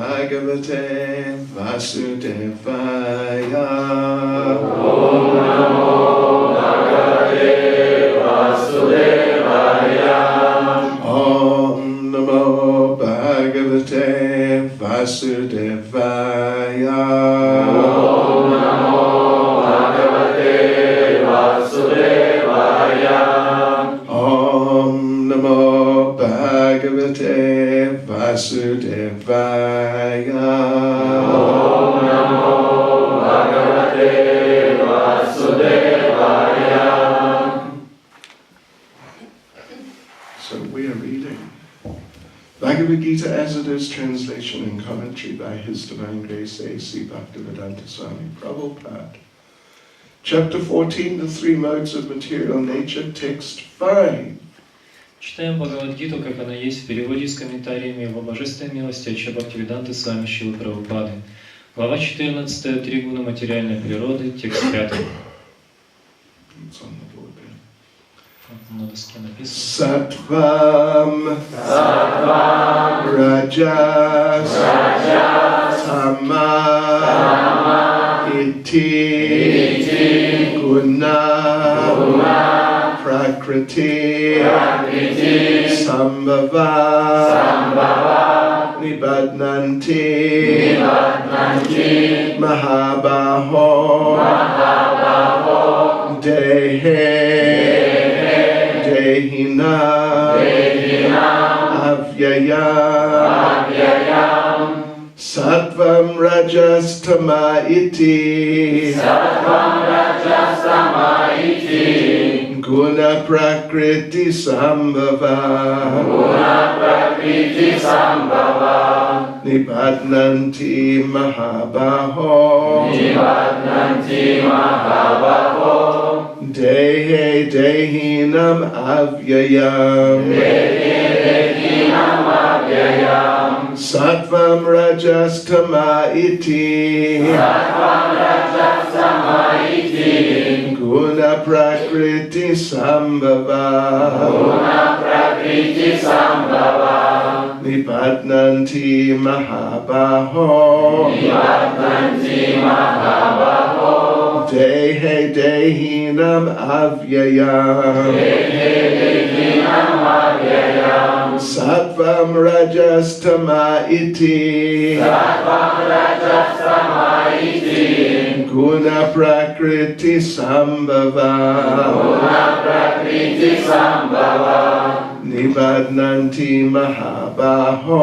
Bhagavate Vasudevaya. Om Namo Bhagavate Vasudevaya. Om Namo Bhagavate Vasudevaya. Om Namo Bhagavate Vasudevaya. Om Namo Bhagavate Vasudevaya. Om Namo Bhagavate Vasudevaya. So we are reading Bhagavad Gita as it is, translation and commentary by His Divine Grace A.C. Bhaktivedanta Swami Prabhupada. Chapter 14, the three modes of material nature, text 5. Читаем Бхагавад-гиту, как она есть, в переводе с комментариями его божественной милости от Бхактивиданты Свами Шилы Прабхупады. Глава 14, три гуна материальной природы, текст 5. На доске написано. Sattvam, Rajas, Tama, Iti, Guna, Prakriti, Sambhava, Nibadnanti, Mahabaho, Dehe, Dehina, Avyayam, Sattvam Rajas Tama iti, Guna Prakriti Sambhava, Nibadnanti Mahabaho, Dehe Dehinam Avyayam, Sattvam Rajas Tama iti, Guna Prakriti Sambhava, Nibadnanti Mahabaho, Dehe Dehinam Avyayam, Sattvam Rajas Tama iti, Guna Prakriti Sambhava, Nibadnanti Mahabaho,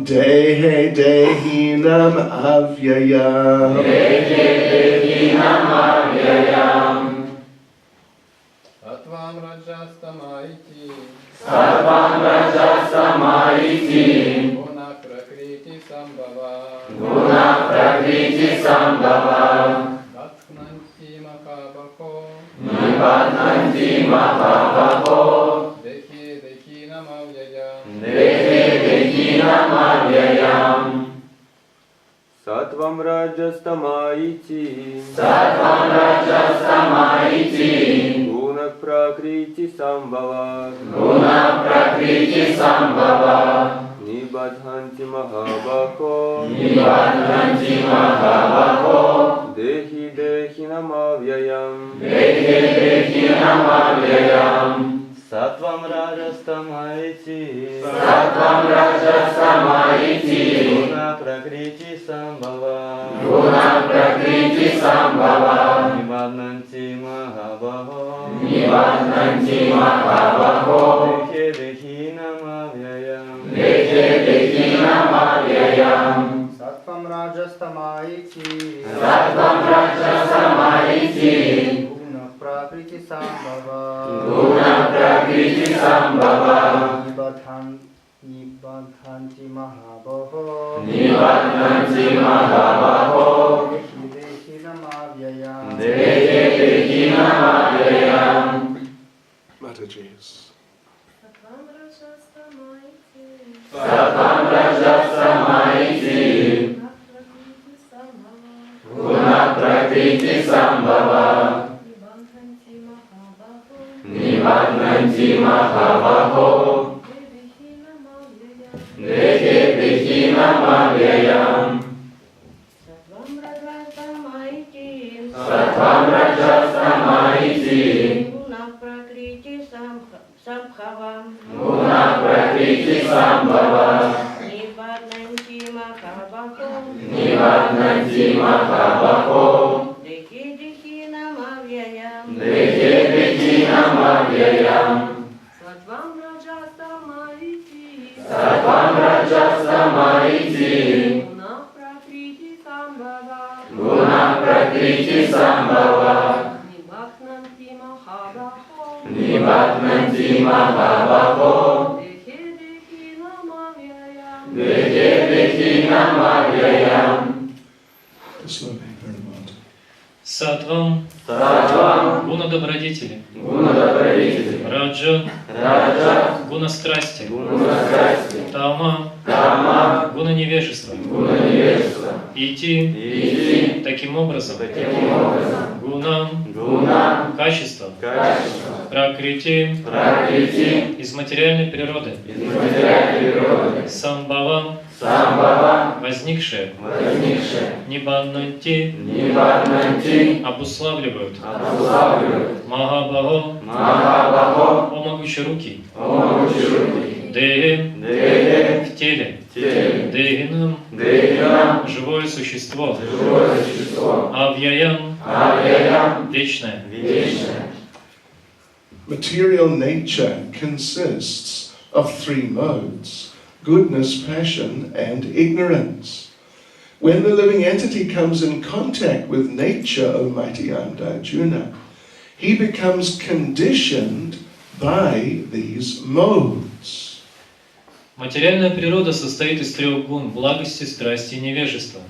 Dehe Dehinam Avyayam. Sattvam Rajas Tama iti, Guna Prakriti Sambhava, Nibadnanti Mahabaho, Dehi Dehinam Avyayam. Sattvam Rajas Tama iti, Guna Prakriti Sambhava, Nibadhanti Mahabaho, Dehi Dehinam Avyayam. Sattvam Rajas Tama iti, Guna Prakriti Sambhava, Nibadhanti Mahabaho, Dehi Dehinam Avyayam. Sattvam Rajas Tama iti, Guna Prakriti Sambhava, Nibadhanti Mahabaho, Dehinam Avyayam. Mataji's. Sattvam Rajas Tama iti, Guna Prakriti Sambhava, Nibadhanti Mahabaho, Dehe Vihinam Avyayam. Sattvam Rajastamahiti. Guna Prakriti Sambhava. Nibbadnanti Mahabhaho. Dehe Vihinam Avyayam. Sattvam Rajastamahiti. Guna Prakriti Sambhava. Nibbadnanti Mahabhaho. Dehe Vihinam Avyayam. Slowly, very well. Саттвам, гуна добродетели. Раджа, гуна страсти. Тама, гуна невежества. Ити, таким образом. Гунам, качество. Пракрити, из материальной природы. Самбхава, возникшее. Ниббаднанти, обуславливают. Махабхаго, о могучерукий. Дехе, в теле. Дехинам, живое существо. Авьяям, вечное. Material nature consists of three modes: goodness, passion, and ignorance. When the living entity comes in contact with nature, O mighty armed Arjuna, he becomes conditioned by these modes. Материальная природа состоит из трех гун – благости, страсти и невежества.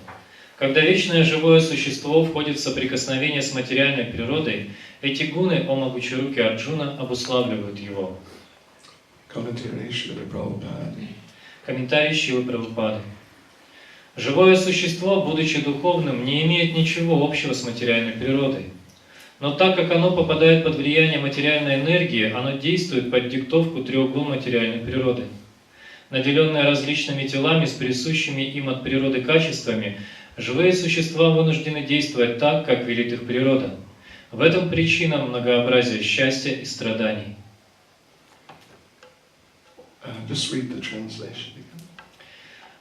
Когда вечное живое существо входит в соприкосновение с материальной природой, эти гуны, о могучерукий Арджуна, обуславливают его. Комментарий Шрилы Прабхупады. Живое существо, будучи духовным, не имеет ничего общего с материальной природой. Но так как оно попадает под влияние материальной энергии, оно действует под диктовку трех гун материальной природы. Наделенные различными телами с присущими им от природы качествами, живые существа вынуждены действовать так, как велит их природа. В этом причина многообразия счастья и страданий.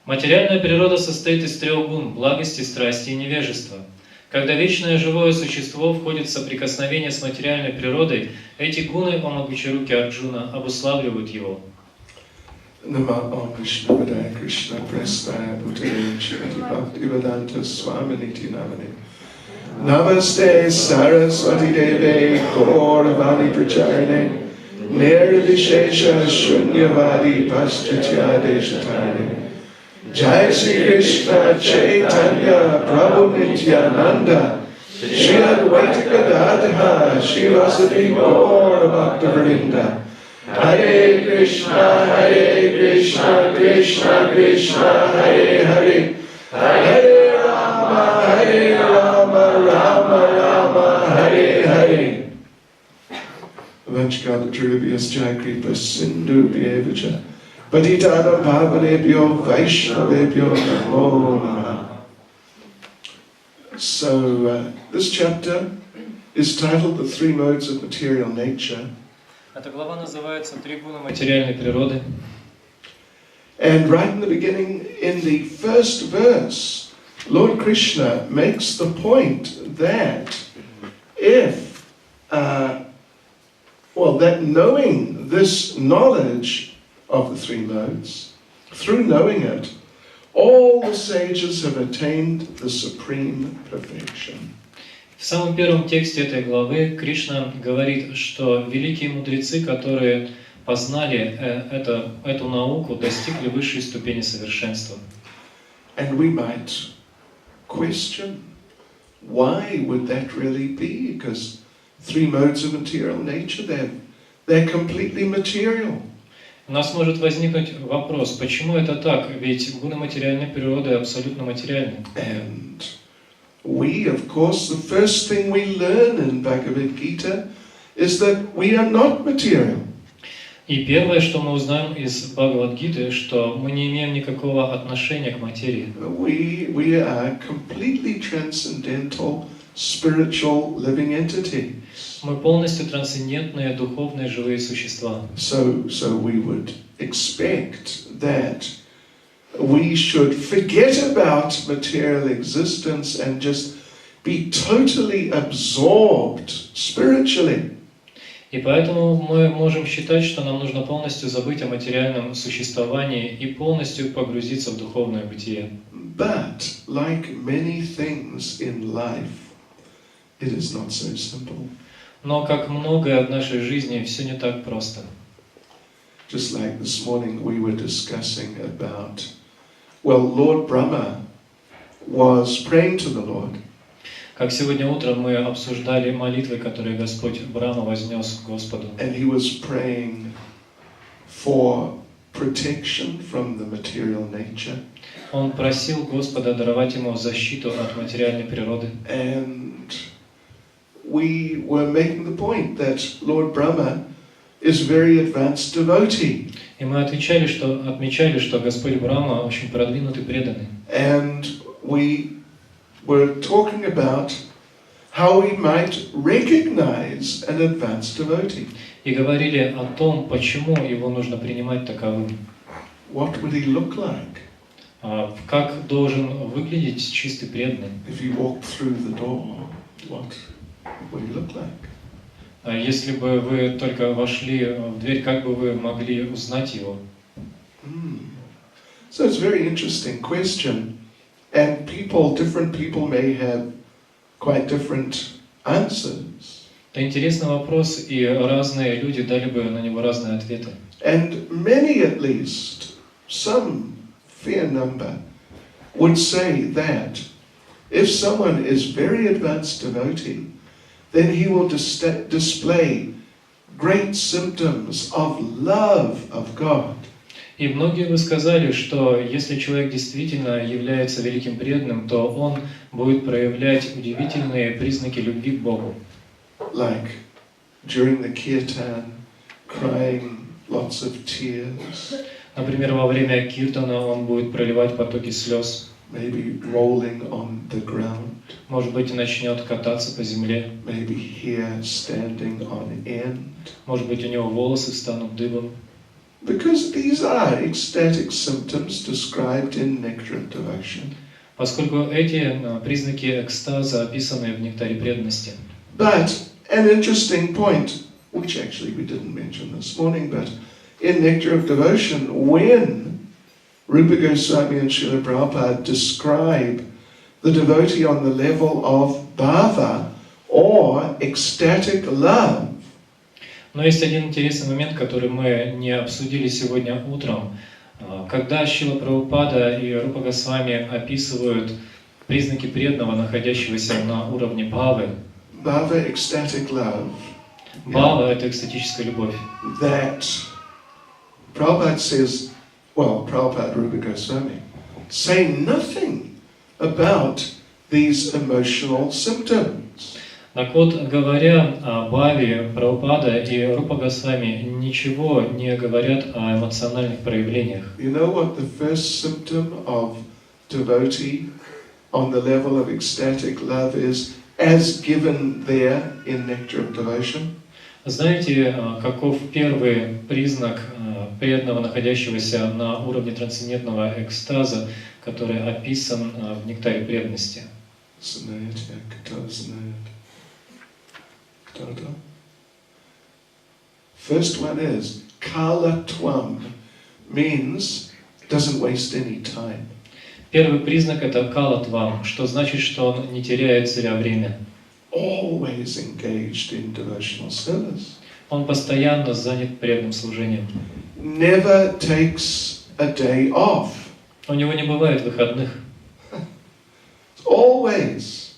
Материальная природа состоит из трех гун – благости, страсти и невежества. Когда вечное живое существо входит в соприкосновение с материальной природой, эти гуны, о могучерукий Арджуна, обуславливают его. Namo Krishna Vadaya Krishna Prestaya Bhutale Shrimati Bhaktivedanta Swami Niti Namane Namaste Saraswati Deve Gauravani Pracharane Nirvishesha Shunyavadi Paschatya Deshatane Jai Shri Krishna Chaitanya Prabhu Nityananda Shri Advaita Gadadha Shri Vasadi Gaura Bhaktivinoda Hare Krishna, Krishna Krishna, Hare Hare, Hare Rama, Rama Rama, Hare Hare. Vanchkata Triviyas Jayakripa Sindhu Bhyevacha, Patitana Bhavanebhyo Vaishnavebhyo Namo Namaha. So, this chapter is titled The Three Modes of Material Nature. Эта глава называется «Три гуна материальной природы». And right in the beginning, in the first verse, Lord Krishna makes the point that that knowing this knowledge of the three modes, through knowing it, all the sages have attained the supreme perfection. В самом первом тексте этой главы Кришна говорит, что великие мудрецы, которые познали эту науку, достигли высшей ступени совершенства. And we might question, why would that really be? Because three modes of material nature, they're completely material. У нас может возникнуть вопрос, почему это так? Ведь гуны материальной природы абсолютно материальны. And we, of course, the first thing we learn in Bhagavad Gita is that we are not material. И первое, что мы узнаем из Бхагавад-гиты, что мы не имеем никакого отношения к материи. We are completely transcendental, spiritual living entities. Мы полностью трансцендентные, духовные, живые существа. So we would expect that we should forget about material existence and just be totally absorbed spiritually. И поэтому мы можем считать, что нам нужно полностью забыть о материальном существовании и полностью погрузиться в духовное бытие. But, like many things in life, it is not so simple. Но как многое в нашей жизни, все не так просто. Just like this morning we were discussing about, well, Lord Brahma was praying to the Lord. Как сегодня утром мы обсуждали молитвы, которые Господь Брахма вознес к Господу. And he was praying for protection from the material nature. Он просил Господа даровать ему защиту от материальной природы. And we were making the point that Lord Brahma is a very advanced devotee. И мы отмечали, что Господь Брахма очень продвинутый, преданный. And we were talking about how we might recognize an advanced devotee. И говорили о том, почему его нужно принимать таковым. What would he look like? Как должен выглядеть чистый преданный? If you walked through the door, what would he look like? Если бы вы только вошли в дверь, как бы вы могли узнать его? So it's a very interesting question. And different people may have quite different answers. Это интересный вопрос, и разные люди дали бы на него разные ответы. And many, at least, some fair number, would say that if someone is very advanced devotee, then he will display great symptoms of love of God. И многие бы сказали, что если человек действительно является великим преданным, то он будет проявлять удивительные признаки любви к Богу. Like during the kirtan, crying lots of tears. Например, во время киртана он будет проливать потоки слез. Maybe rolling on the ground. Может быть, начнет кататься по земле. Maybe hair standing on end. Может быть, у него волосы станут дыбом. Because these are ecstatic symptoms described in Nectar of Devotion. Поскольку эти признаки экстаза описаны в нектаре преданности. But an interesting point, which actually we didn't mention this morning, but in Nectar of Devotion, when Rupa Goswami and Srila Prabhupada describe the devotee on the level of bhava or ecstatic love, Но есть один интересный момент, который мы не обсудили сегодня утром. Когда Шрила Прабхупада и Рупа Госвами описывают признаки преданного, находящегося на уровне бхавы, bhava, ecstatic love, бхава — это экстатическая любовь. that Prabhupada says, well, Prabhupada, Rupa Goswami, say nothing about these emotional symptoms. Так вот, говоря о бхаве, Прабхупада и Рупа Госвами ничего не говорят о эмоциональных проявлениях. You know what the first symptom of devotee on the level of ecstatic love is, as given there in Nectar of Devotion? Знаете, каков первый признак преданного, находящегося на уровне трансцендентного экстаза, который описан в нектаре преданности? First one is kala tvam, means doesn't waste any time. Первый признак — это калатвам, что значит, что он не теряет зря время. Always engaged in devotional service. Он постоянно занят преданным служением. Never takes a day off. У него не бывает выходных. Always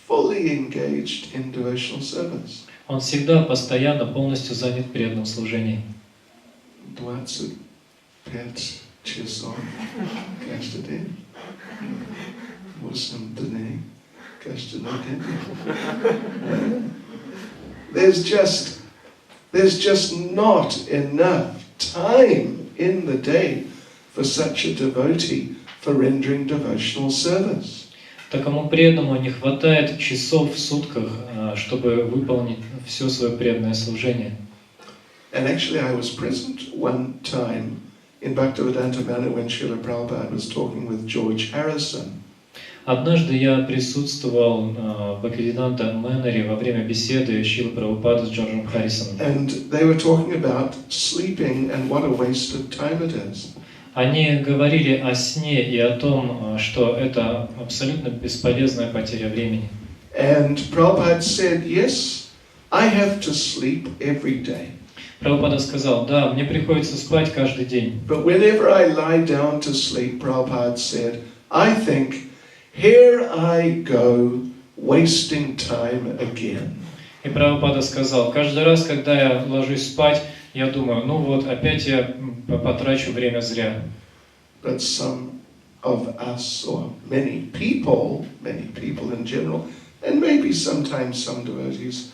fully engaged in devotional service. Он всегда постоянно полностью занят преданным служением. 25 часов каждый день. 8 дней каждый день. There's just There's just not enough time in the day for such a devotee for rendering devotional service. Такому преданному не хватает часов в сутках, чтобы выполнить все свое преданное служение. And actually I was present one time in Bhaktivedanta Manor when Srila Prabhupada was talking with George Harrison. Однажды я присутствовал в Бхактивиданта Мэноре во время беседы Шрилы Прабхупады с Джорджем Харрисоном. And they were talking about sleeping and what a waste of time it is. Они говорили о сне и о том, что это абсолютно бесполезная потеря времени. And Prabhupada said, yes, I have to sleep every day. Прабхупада сказал, да, мне приходится спать каждый день. But whenever I lie down to sleep, Prabhupada said, I think, here I go, wasting time again. И Прабхупада сказал, каждый раз, когда я ложусь спать, я думаю, ну вот, опять я потрачу время зря. But some of us, or many people in general, and maybe sometimes some devotees,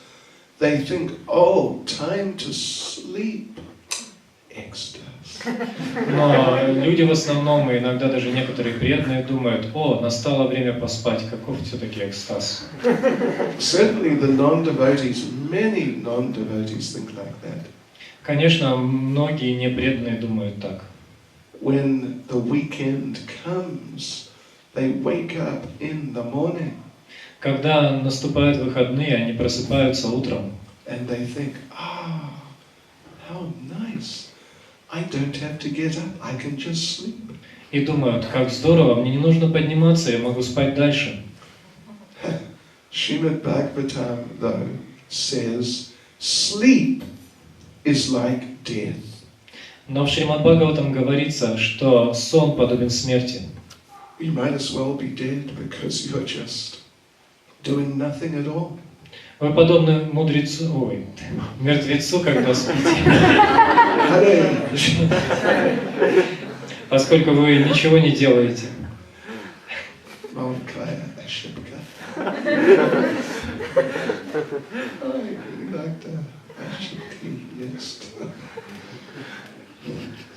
they think, oh, time to sleep, ecstasy. Но люди в основном, и иногда даже некоторые преданные думают, о, настало время поспать, каков все-таки экстаз. Certainly the non-devotees, many non-devotees think like that. Конечно, многие непреданные думают так. When the weekend comes, they wake up in the morning. Когда наступают выходные, они просыпаются утром. And they think, ah, how nice. I don't have to get up, I can just sleep. И думают, как здорово, мне не нужно подниматься, я могу спать дальше. Srimad Bhagavatam, though, says, sleep is like death. Но в Шримад Бхагаватам говорится, что сон подобен смерти. You might as well be dead because you're just doing nothing at all. Вы подобны мертвецу, когда спите. Поскольку вы ничего не делаете.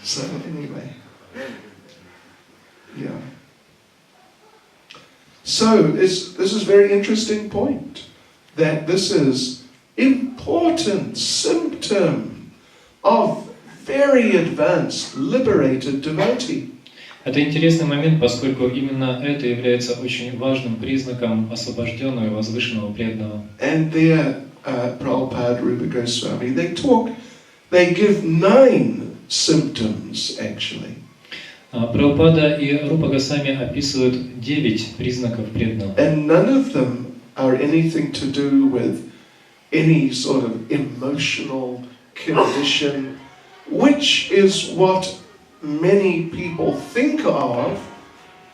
So anyway, yeah. So this is a very interesting point, that this is important symptom of very advanced, liberated devotee. Это интересный момент, поскольку именно это является очень важным признаком освобожденного и возвышенного преданного. And there, Prabhupada, Rupa Goswami, they give 9 symptoms actually. Прабхупада и Рупа Госвами описывают 9 признаков преданного. And none of them are anything to do with any sort of emotional condition, which is what many people think of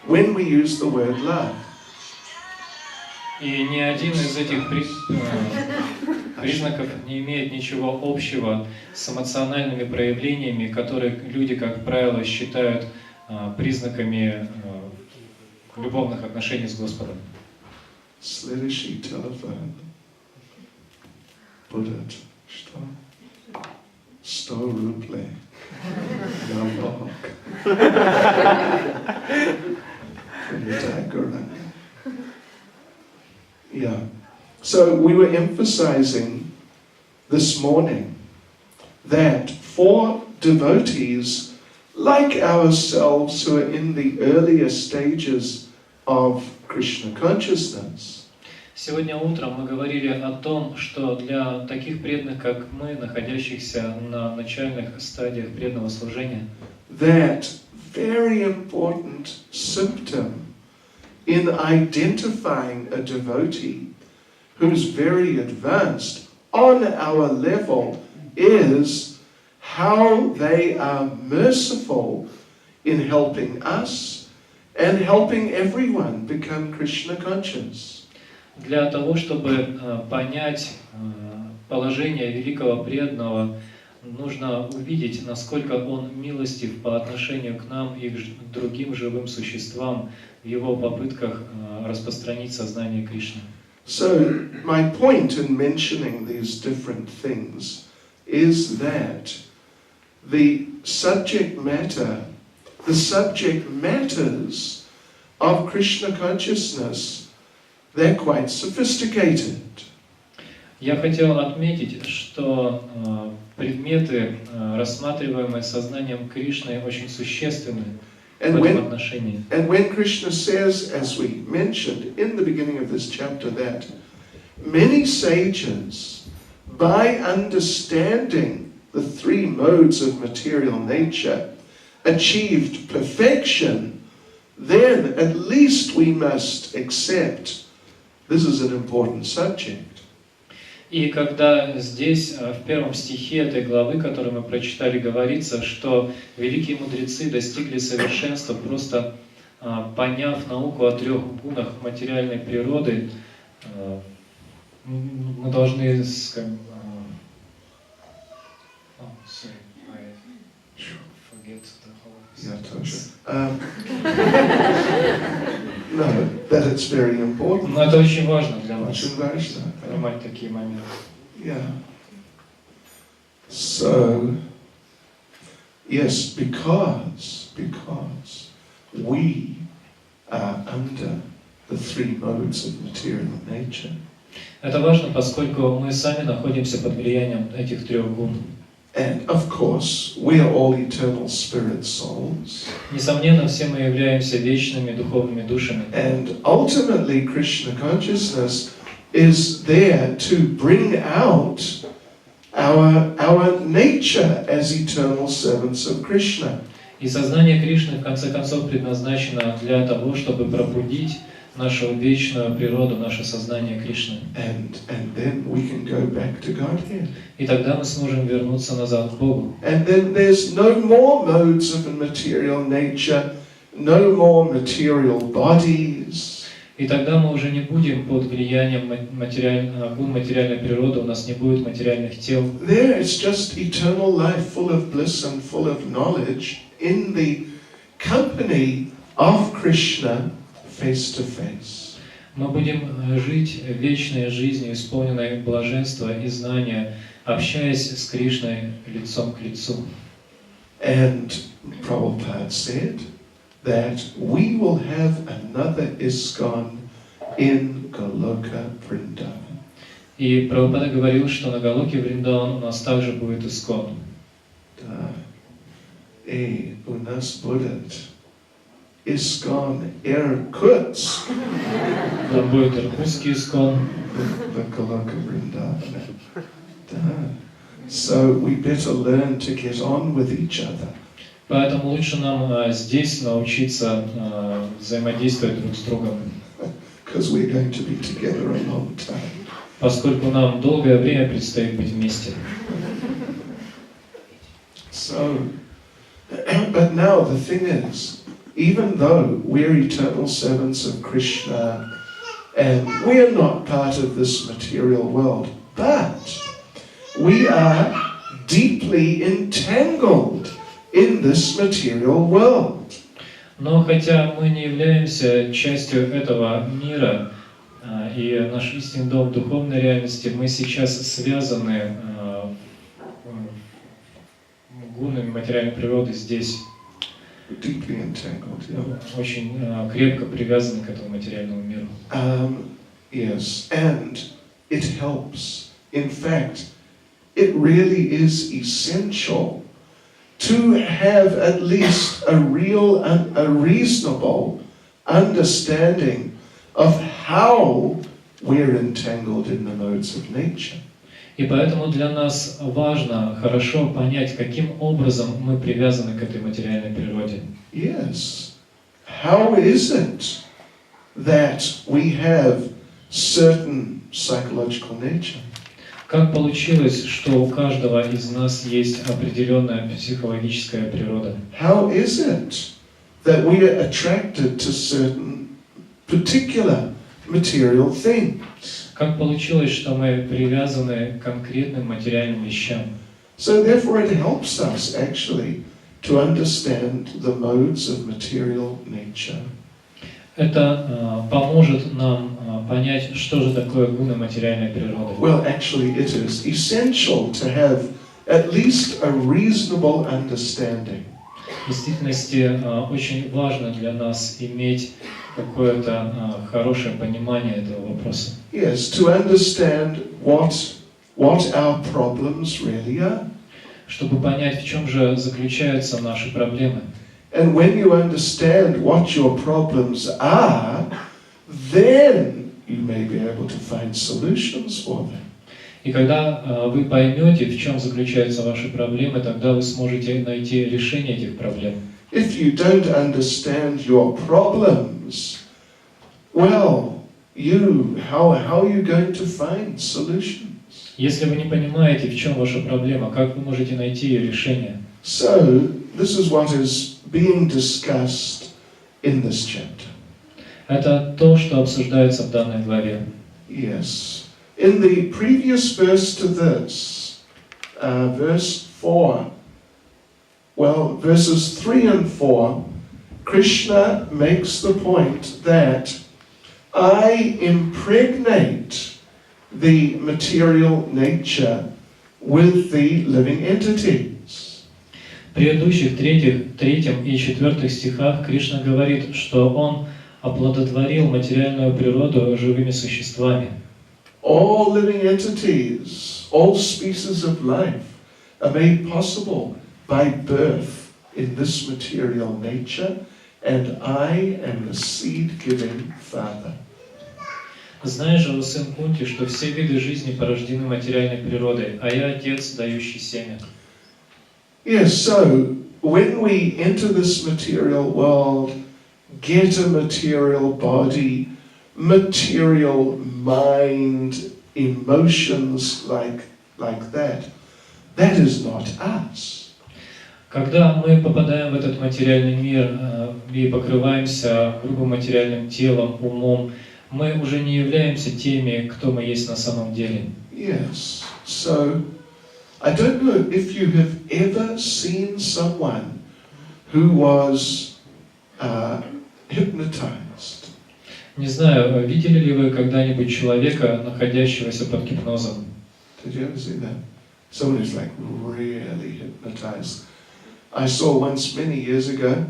when we use the word love. И ни один из этих признаков не имеет ничего общего с эмоциональными проявлениями, которые люди, как правило, считают признаками любовных отношений с Господом. Следующий телефон будет что? 100 рублей. Налог. Yeah. So we were emphasizing this morning that for devotees like ourselves who are in the earlier stages of Krishna consciousness, сегодня утром мы говорили о том, что для таких преданных, как мы, находящихся на начальных стадиях преданного служения, that very important symptom in identifying a devotee who's very advanced on our level is how they are merciful in helping us and helping everyone become Krishna conscious. Для того, чтобы понять положение великого преданного, нужно увидеть, насколько он милостив по отношению к нам и к другим живым существам в его попытках распространить сознание Кришны. So, my point in mentioning these different things is that the subject matters of Krishna consciousness, they're quite sophisticated. Я хотел отметить, что предметы, рассматриваемые сознанием Кришны, очень существенны в этом отношении. And when Krishna says, as we mentioned in the beginning of this chapter, that many sages, by understanding the three modes of material nature, achieved perfection, then at least we must accept this is an important subject. И когда здесь, в первом стихе этой главы, которую мы прочитали, говорится, что великие мудрецы достигли совершенства, просто поняв науку о трех гунах материальной природы, мы должны No, that it's very important. Но это очень важно для нас, Очень важно. понимать такие моменты. Yeah. So, yes, because we are under the three modes of material nature. Это важно, поскольку мы сами находимся под влиянием этих трех гун. And of course, we are all eternal spirit souls. Несомненно, все мы являемся вечными духовными душами. And ultimately, Krishna consciousness is there to bring out our nature as eternal servants of Krishna. И сознание Кришны в конце концов предназначено для того, чтобы пробудить нашу вечную природу, наше сознание Кришны. And then we can go back to Godhead. И тогда мы сможем вернуться назад к Богу. And then there's no more modes of material nature, no more material bodies. И тогда мы уже не будем под влиянием материальной природы, у нас не будет материальных тел. There is just eternal life full of bliss and full of knowledge in the company of Krishna face to face. Мы будем жить вечной жизнью, исполненной блаженства и знания, общаясь с Кришной лицом к лицу. And Prabhupada said that we will have another ISKCON in Goloka Vrindavan. И Прабхупада говорил, что на Галоке Вриндаван у нас также будет ISKCON. Да. И у нас будет ISKCON Irkutsk. Там будет Иркутский ISKCON. The Goloka Vrindavan. Да. So we better learn to get on with each other. Поэтому лучше нам здесь научиться взаимодействовать друг с другом. Because we're going to be together a long time. Поскольку нам долгое время предстоит быть вместе. So, but now the thing is, even though we're eternal servants of Krishna and we are not part of this material world, but we are deeply entangled in this material world. Но хотя мы не являемся частью этого мира, и наш истинный дом в духовной реальности, мы сейчас связаны гунами материальной природы здесь. Deeply entangled, yeah. Очень крепко привязаны к этому материальному миру. Yes, and it helps. In fact, it really is essential to have at least a real and a reasonable understanding of how we're entangled in the modes of nature. И поэтому для нас важно хорошо понять, каким образом мы привязаны к этой материальной природе. Yes. How is it that we have certain psychological nature? Как получилось, что у каждого из нас есть определенная психологическая природа? How is it that we are attracted to certain particular material things? Как получилось, что мы привязаны к конкретным материальным вещам? So therefore it helps us actually to understand the modes of material nature. Это поможет нам понять, что же такое гуны материальной природы. Well, actually it is essential to have at least a reasonable understanding. В действительности очень важно для нас иметь какое-то хорошее понимание этого вопроса. Yes, to understand what our problems really are. Чтобы понять, в чем же заключаются наши проблемы. And when you understand what your problems are, then you may be able to find solutions for them. И когда вы pоймете, в чем заключаются ваши проблемы, тогда вы сможете найти решение этих проблем. If you don't understand your problems, well, how are you going to find solutions? Если вы не понимаете, в чем ваша проблема, как вы можете найти ее решение? So, this is what is being discussed in this chapter. Это то, что обсуждается в данной главе. Yes. In the previous verse to this, verse 4, well, verses 3 and 4, Krishna makes the point that I impregnate the material nature with the living entities. В предыдущих третьем и четвертых стихах Кришна говорит, что Он оплодотворил материальную природу живыми существами. All living entities, all species of life are made possible by birth in this material nature, and I am the seed-giving Father. Знаешь же, о сын Кунти, что все виды жизни порождены материальной природой, а я отец, дающий семя. Yes, so when we enter this material world, get a material body, material mind, emotions like that is not us. Когда мы попадаем в этот материальный мир и покрываемся грубым материальным телом, умом, мы уже не являемся теми, кто мы есть на самом деле. Yes, so I don't know if you have ever seen someone who was hypnotized. Не знаю, видели ли вы когда-нибудь человека, находящегося под гипнозом? Did you ever see that? Someone who's like really hypnotized. I saw once many years ago,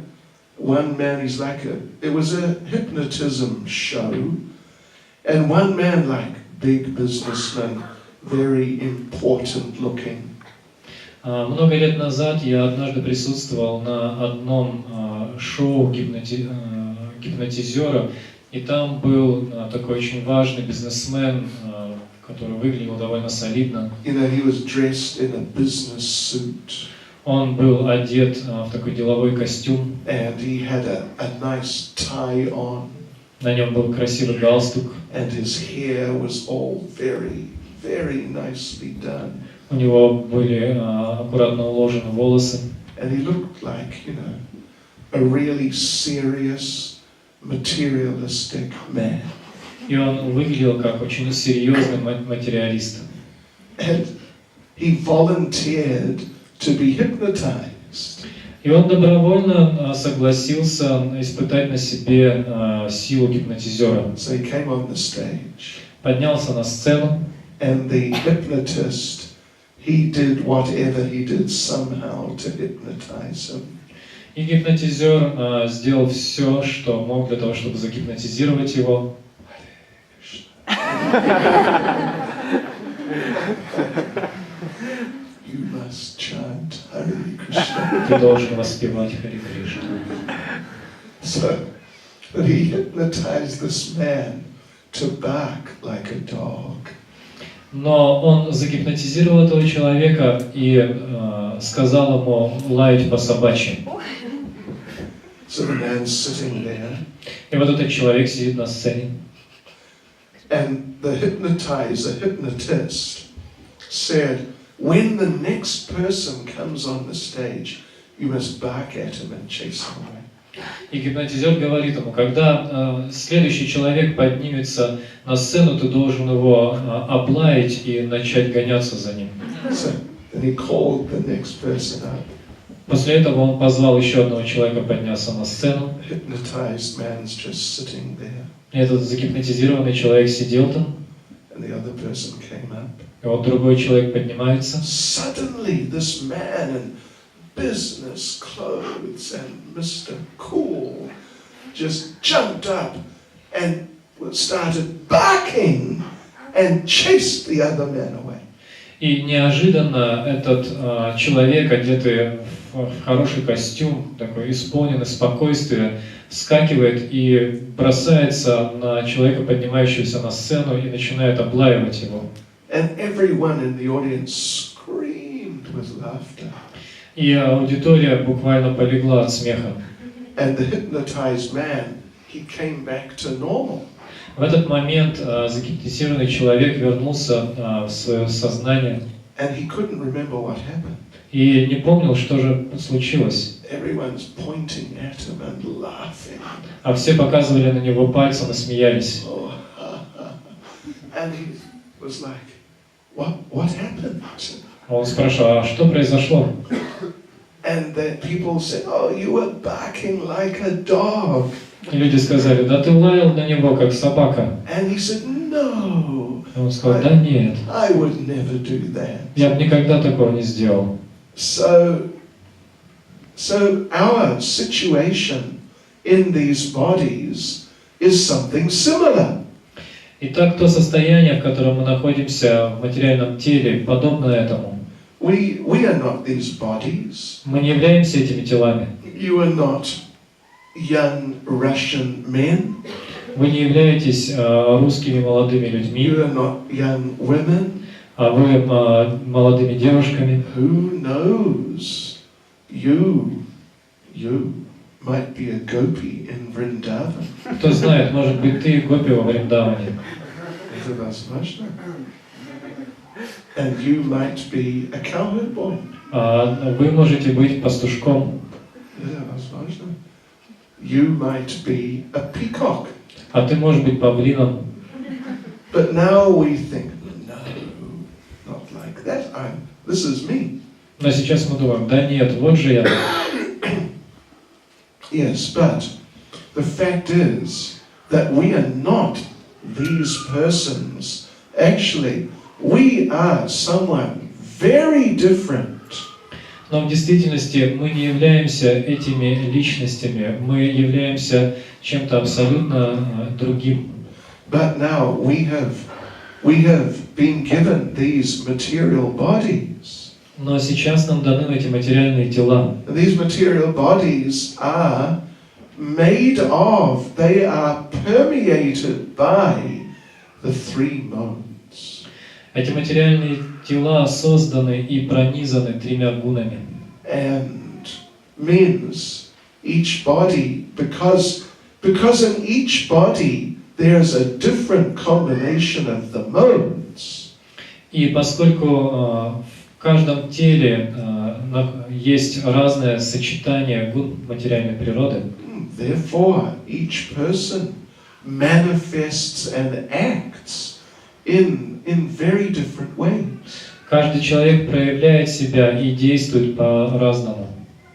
one man, it was a hypnotism show, and one man like big businessman, very important looking. Много лет назад я однажды присутствовал на одном шоу гипнотизера, и там был такой очень важный бизнесмен, который выглядел довольно солидно. You know, he was dressed in a business suit. Он был одет в такой деловой костюм. And he had a nice tie on. На нем был красивый галстук. And his hair was all very, very nicely done. У него были аккуратно уложены волосы. And he looked like, you know, a really serious, materialistic man. И он выглядел как очень серьезный материалист. And he volunteered to be hypnotized. И он добровольно согласился испытать на себе силу гипнотизера. So he came on the stage. Поднялся на сцену. And the hypnotist, he did whatever he did somehow to hypnotize him. И гипнотизер сделал все, что мог для того, чтобы загипнотизировать его. You must chant Hare Krishna. Ты должен воспевать Харе Кришну. So, he hypnotized this man to bark like a dog. Но он загипнотизировал этого человека и сказал ему лаять по-собачьи. So the man's sitting there. И вот этот человек сидит на сцене. And the hypnotist said, when the next person comes on the stage, you must bark at him and chase him away. И гипнотизер говорит ему, когда следующий человек поднимется на сцену, ты должен его облаять и начать гоняться за ним. So then he called the next person up. После этого он позвал еще одного человека подняться на сцену. The hypnotized man's just sitting there. И этот загипнотизированный человек сидел там. And the other person came up. И И вот другой человек поднимается, Suddenly this man in business clothes and Mr. Cool just jumped up and started barking and chased the other man away. и неожиданно этот человек, одетый в хороший костюм, такой исполненный спокойствия, вскакивает и бросается на человека, поднимающегося на сцену, и начинает облаивать его. And everyone in the audience screamed with laughter. И аудитория буквально полегла от смеха. And the hypnotized man, he came back to normal. В этот момент загипнотизированный человек вернулся в свое сознание And he couldn't remember what happened. и не помнил, что же случилось. Everyone's pointing at him and laughing. А все показывали на него пальцем и смеялись. Oh, and he was like, what happened? А он спрашивал, а что произошло? And then people said, oh, you were barking like a dog. И люди сказали, да ты лаял на него, как собака. And he said, no. И он сказал, да нет, I would never do that. я бы никогда такого не сделал. So our situation in these bodies is something similar. Итак, то состояние, в котором мы находимся в материальном теле, подобно этому. We are not these bodies. Мы не являемся этими телами. You are not young Russian men. Вы не являетесь русскими молодыми людьми, You are not young women. а вы молодыми девушками. Who knows? You might be a gopi in Vrindavan. Кто знает, может быть, ты гопи во Вриндаване. Это возможно. And you might be a cowherd boy. Вы можете быть пастушком. Это возможно. You might be a peacock. А ты можешь быть павлином. But now we think, no, not like that. This is me. Но сейчас мы думаем, да нет, вот же я. Yes, but the fact is that we are not these persons. Actually, we are someone very different. Но в действительности мы не являемся этими личностями, мы являемся чем-то абсолютно другим. But now we have been given these material bodies. Но сейчас нам даны эти материальные тела. And these material bodies are made of, they are permeated by the three modes. Эти материальные тела созданы и пронизаны тремя гунами. And means each body, because in each body there's a different combination of the modes. И поскольку в каждом теле есть разное сочетание гун материальной природы, Therefore, each person manifests and acts in very different ways. каждый человек проявляет себя и действует по-разному.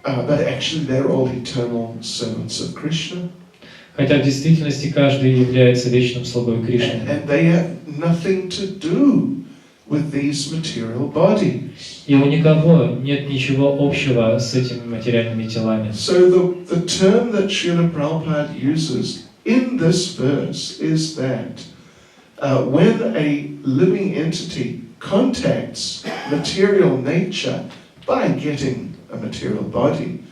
But actually, they're all eternal servants of Krishna. Хотя в действительности каждый является вечным слугой Кришны. And they have nothing to do with these material bodies. И у никого нет ничего общего с этими материальными телами. So the term that Srila Prabhupada uses in this verse is that when a living entity contacts material nature by getting a material body,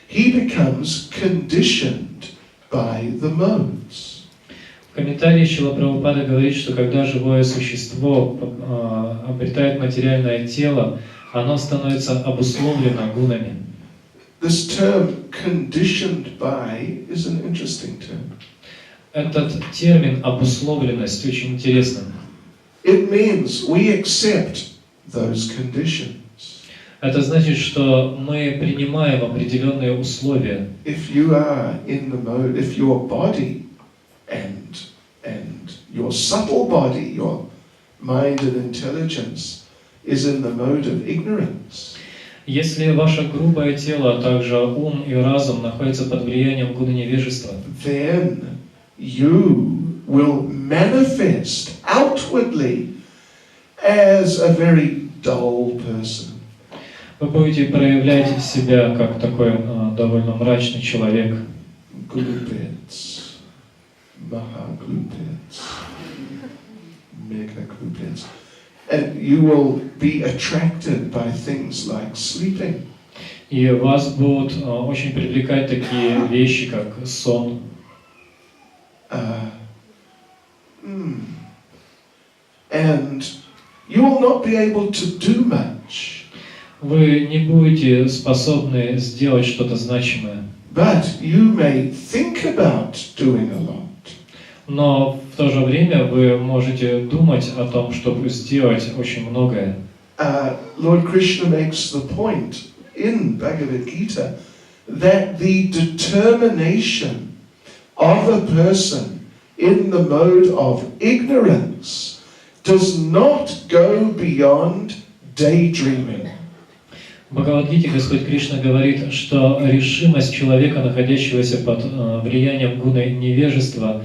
he becomes conditioned by the modes. В комментарии Шрила Прабхупада говорит, что когда живое существо обретает материальное тело, оно становится обусловлено гунами. This term conditioned by is an interesting term. Этот термин «обусловленность» очень интересный. It means we accept those conditions. Это значит, что мы принимаем определенные условия. If you are in the mode, if your body and your subtle body, your mind and intelligence is in the mode of ignorance, Если ваше грубое тело, а также ум и разум находятся под влиянием гуна невежества, then you will manifest outwardly as a very dull person. Вы будете проявлять себя как такой довольно мрачный человек. Glupets, mahaglupets, megaglupets. And you will be attracted by things like sleeping. И вас будут очень привлекать такие вещи, как сон. And you will not be able to do much. Вы не будете способны сделать что-то значимое. But you may think about doing a lot. Но в то же время вы можете думать о том, чтобы сделать очень многое. Lord Krishna makes the point in Bhagavad Gita that the determination of a person in the mode of ignorance does not go beyond daydreaming. В Бхагавад-гите Господь Кришна говорит, что решимость человека, находящегося под влиянием гуны невежества,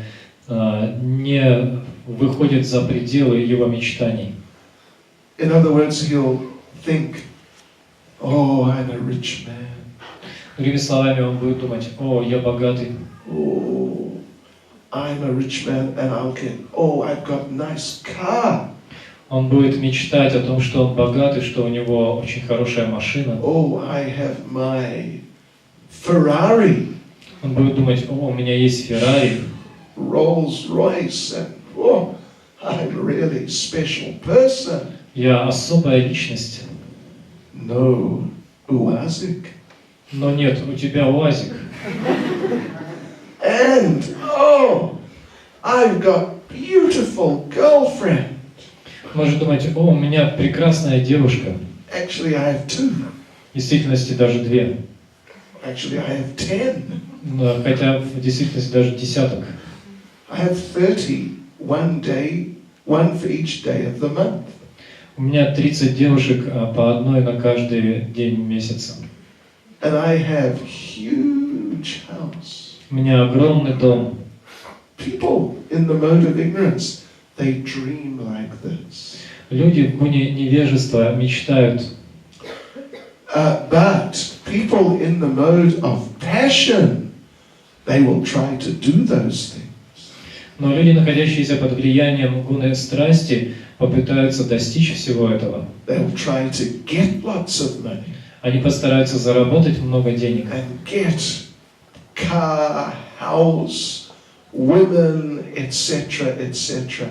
не выходит за пределы его мечтаний. In other words, he'll think, oh, I'm a rich man. Другими словами, он будет думать: о, я богатый. Oh, I'm a rich man and I'll get, oh, I've got a nice car. Он будет мечтать о том, что он богатый, что у него очень хорошая машина. Oh, I have my Ferrari, Он будет думать: о, у меня есть Феррари, Rolls Royce, and oh, I'm a really special person. я особая личность. No, Uazik. Но нет, у тебя УАЗик. And, oh, I've got beautiful girlfriend. Может думать: о, у меня прекрасная девушка. Actually, I have two. В действительности даже две. Actually, I have 10. Но, хотя в действительности даже десяток. I have 30, one for each day of the month. У меня 30 девушек, по одной на каждый день месяца. And I have huge house. У меня огромный дом. People in the mode of ignorance, they dream like this. Люди в гуне невежества мечтают. But people in the mode of passion, they will try to do those things. Но люди, находящиеся под влиянием гуны страсти, попытаются достичь всего этого. They'll try to get lots of money. Они постараются заработать много денег. And get car, house, women, etc., etc.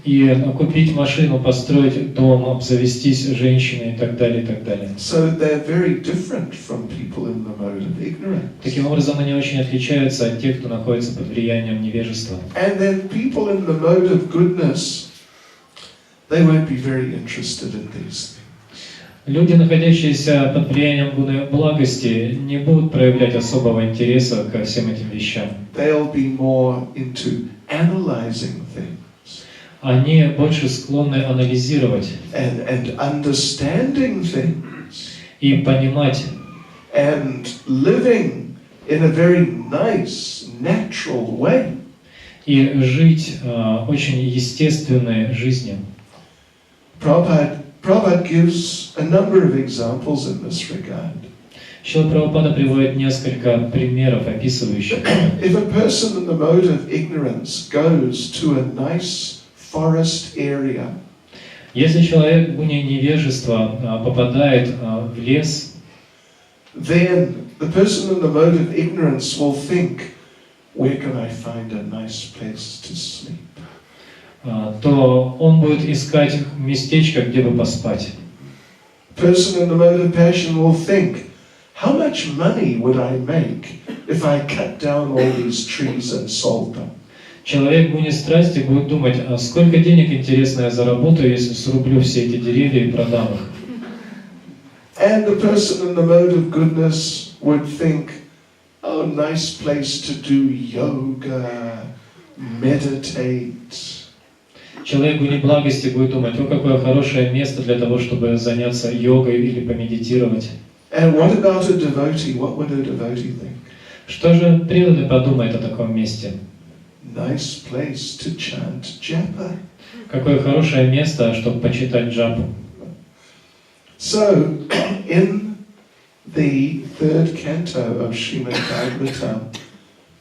И купить машину, построить дом, обзавестись женщиной и так далее, и так далее. So they're very different from people in the mode of ignorance. Таким образом, они очень отличаются от тех, кто находится под влиянием невежества. And then people in the mode of goodness, they won't be very interested in these things. Люди, находящиеся под влиянием гуны благости, не будут проявлять особого интереса ко всем этим вещам. They'll be more into analyzing things. Они больше склонны анализировать And understanding things. и понимать, And living in a very nice, natural way. и жить очень естественной жизнью. Prabhupada gives a number of examples in this regard. Шрила Прабхупада приводит несколько примеров, описывающих. If a person in the mode of ignorance goes to a nice forest area, Если человек в гуне невежества попадает в лес, then the person in the mode of ignorance will think, where can I find a nice place to sleep? то он будет искать местечко, где бы поспать. Person in the mode of passion will think, how much money would I make if I cut down all these trees and sold them? Человек в гуне страсти будет думать: а сколько денег, интересно, я заработаю, если срублю все эти деревья и продам их. And the person in the mode of goodness would think, oh, nice place to do yoga, meditate. Человек в гуне благости будет думать: о, какое хорошее место для того, чтобы заняться йогой или помедитировать. And what about a devotee? What would a devotee think? Что же преданный подумает о таком месте? nice place to chant japa. Какое хорошее место, чтобы почитать джапу. So, in the third canto of Srimad Bhagavatam,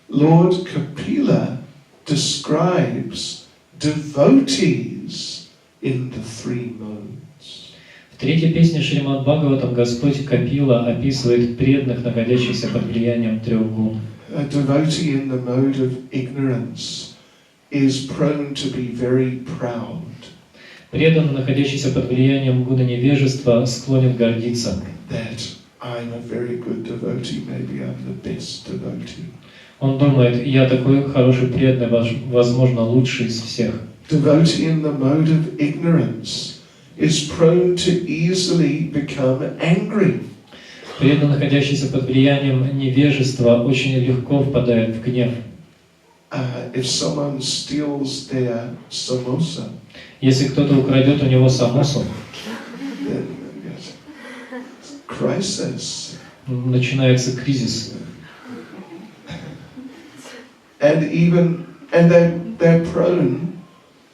Lord Kapila describes devotees in the three modes. В третьей песне Шримад Бхагаватам Господь Капила описывает преданных, находящихся под влиянием трех гун. A devotee in the mode of ignorance is prone to be very proud. Преданный, находящийся под влиянием гуна невежества, склонен гордиться. That I'm a very good devotee, maybe I'm the best devotee. Он думает, я такой хороший преданный, возможно, лучший из всех. Devotee in the mode of ignorance is prone to easily become angry. Преданный, находящийся под влиянием невежества, очень легко впадает в гнев. If someone steals their samosa, Если кто-то украдет у него самосу, then yes, crisis. начинается кризис. And they're prone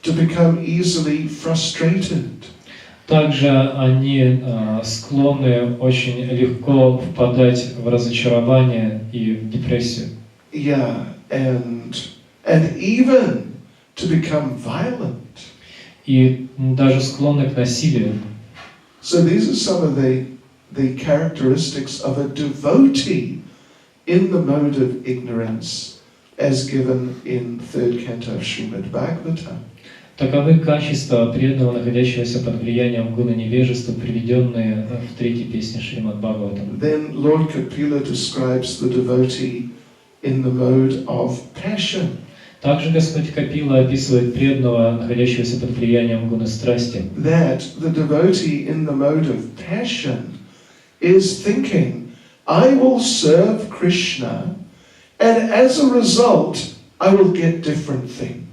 to become easily frustrated. Также они склонны очень легко впадать в разочарование и в депрессию. Yeah, and even to become violent. И даже склонны к насилию. So these are some of the characteristics of a devotee in the mode of ignorance, as given in third canto of Srimad Bhagavatam. Таковы качества преданного, находящегося под влиянием гуна невежества, приведенные в третьей песне Шримад Бхагаватам. Then Lord Kapila describes the devotee in the mode of passion. Также Господь Капила описывает преданного, находящегося под влиянием гуна страсти. That the devotee in the mode of passion is thinking, I will serve Krishna, and as a result, I will get different things.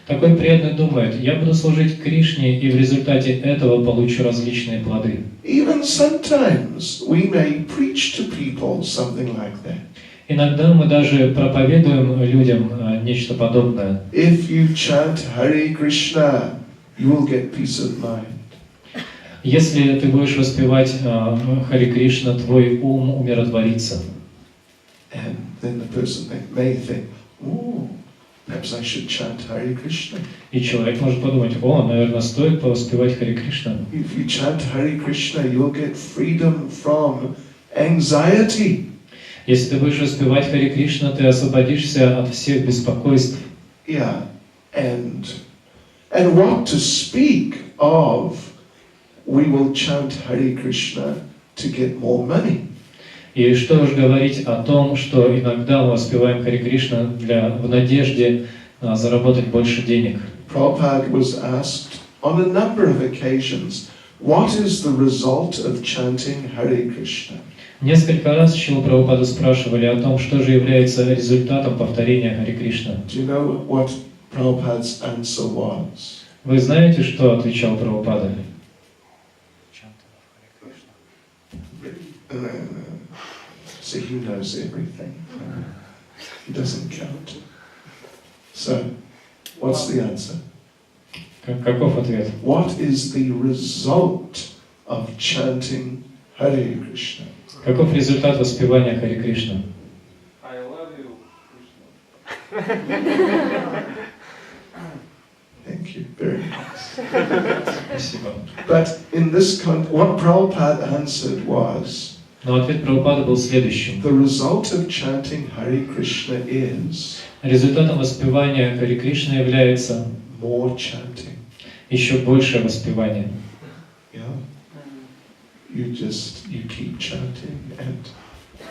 Такой преданный думает, я буду служить Кришне, и в результате этого получу различные плоды. Even sometimes we may preach to people something like that. Иногда мы даже проповедуем людям нечто подобное. If you chant Hare Krishna, you will get peace of mind. Если ты будешь воспевать Харе Кришна, твой ум умиротворится. And then the person may think, oh, perhaps I should chant Hare Krishna. И человек может подумать, о, наверное, стоит повоспевать Харе Кришна. If you chant Hare Krishna, you'll get freedom from anxiety. Если ты будешь воспевать Харе Кришна, ты освободишься от всех беспокойств. Yeah, and what to speak of, we will chant Hare Krishna to get more money. И что уж говорить о том, что иногда мы воспеваем Харе Кришна в надежде заработать больше денег. Prabhupada was asked on a number of occasions, what is the result of chanting Hare Krishna? Несколько раз Шрила Прабхупаду спрашивали о том, что же является результатом повторения Харе Кришна. Do you know what Prabhupada's answer was? Вы знаете, что отвечал Прабхупада? So he knows everything. He doesn't count. So, what's the answer? Каков ответ? What is the result of chanting Hare Krishna? Каков результат воспевания Харе Кришна? I love you, Krishna. Thank you, very nice. Спасибо. But in this what Prabhupada answered was, Но ответ Прабхупады был следующим. the result of chanting Hare Krishna is Результатом воспевания Харе Кришны является more chanting. еще большее воспевание. Yeah. You keep chanting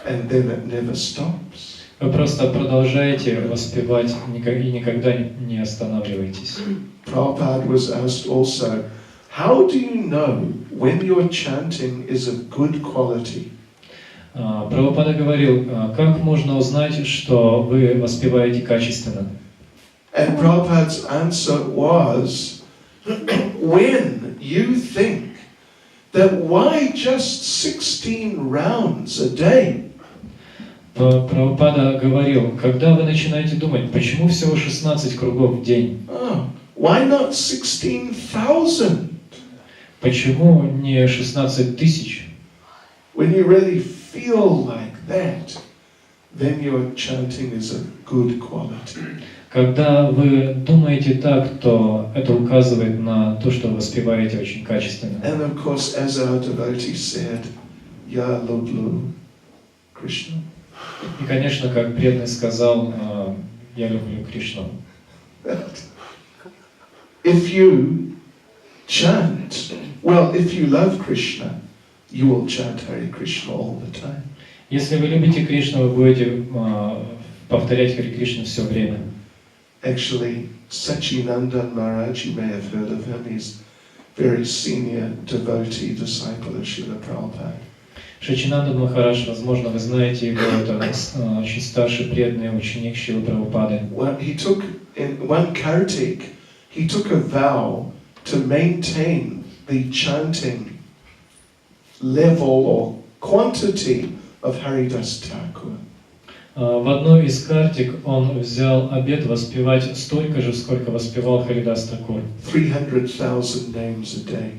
and then it never stops. Вы просто продолжаете воспевать и никогда не останавливаетесь. Prabhupada was asked also, how do you know when your chanting is of good quality? Прабхупада говорил, как можно узнать, что вы воспеваете качественно? And Prabhupada's answer was, when you think that why just 16 rounds a day? Прабхупада говорил, когда вы начинаете думать, почему всего 16 кругов в день? Oh, why not 16,000? Почему не 16 тысяч? When you really feel like that, then your chanting is of good quality. Когда вы думаете так, то это указывает на то, что вы воспеваете очень качественно. And of course, as our devotee said, Ya Lublu Krishna. И, конечно, как преданный сказал, я люблю Кришну. If you chant, well, if you love Krishna, you will chant Hare Krishna all the time. Если вы любите Кришну, вы будете повторять Харе Кришну все время. Actually, Sachinandan Maharaj, you may have heard of him, he's very senior devotee, disciple of Srila Prabhupada. Шачинанда Махарадж, возможно, вы знаете его, это очень старший преданный ученик Шрилы Прабхупады. He took, in one Kartik, he took a vow to maintain the chanting level or quantity of Haridas Thakur. В одной из картик он взял обет воспевать столько же, сколько воспевал Харидас Такур. 300,000 names a day.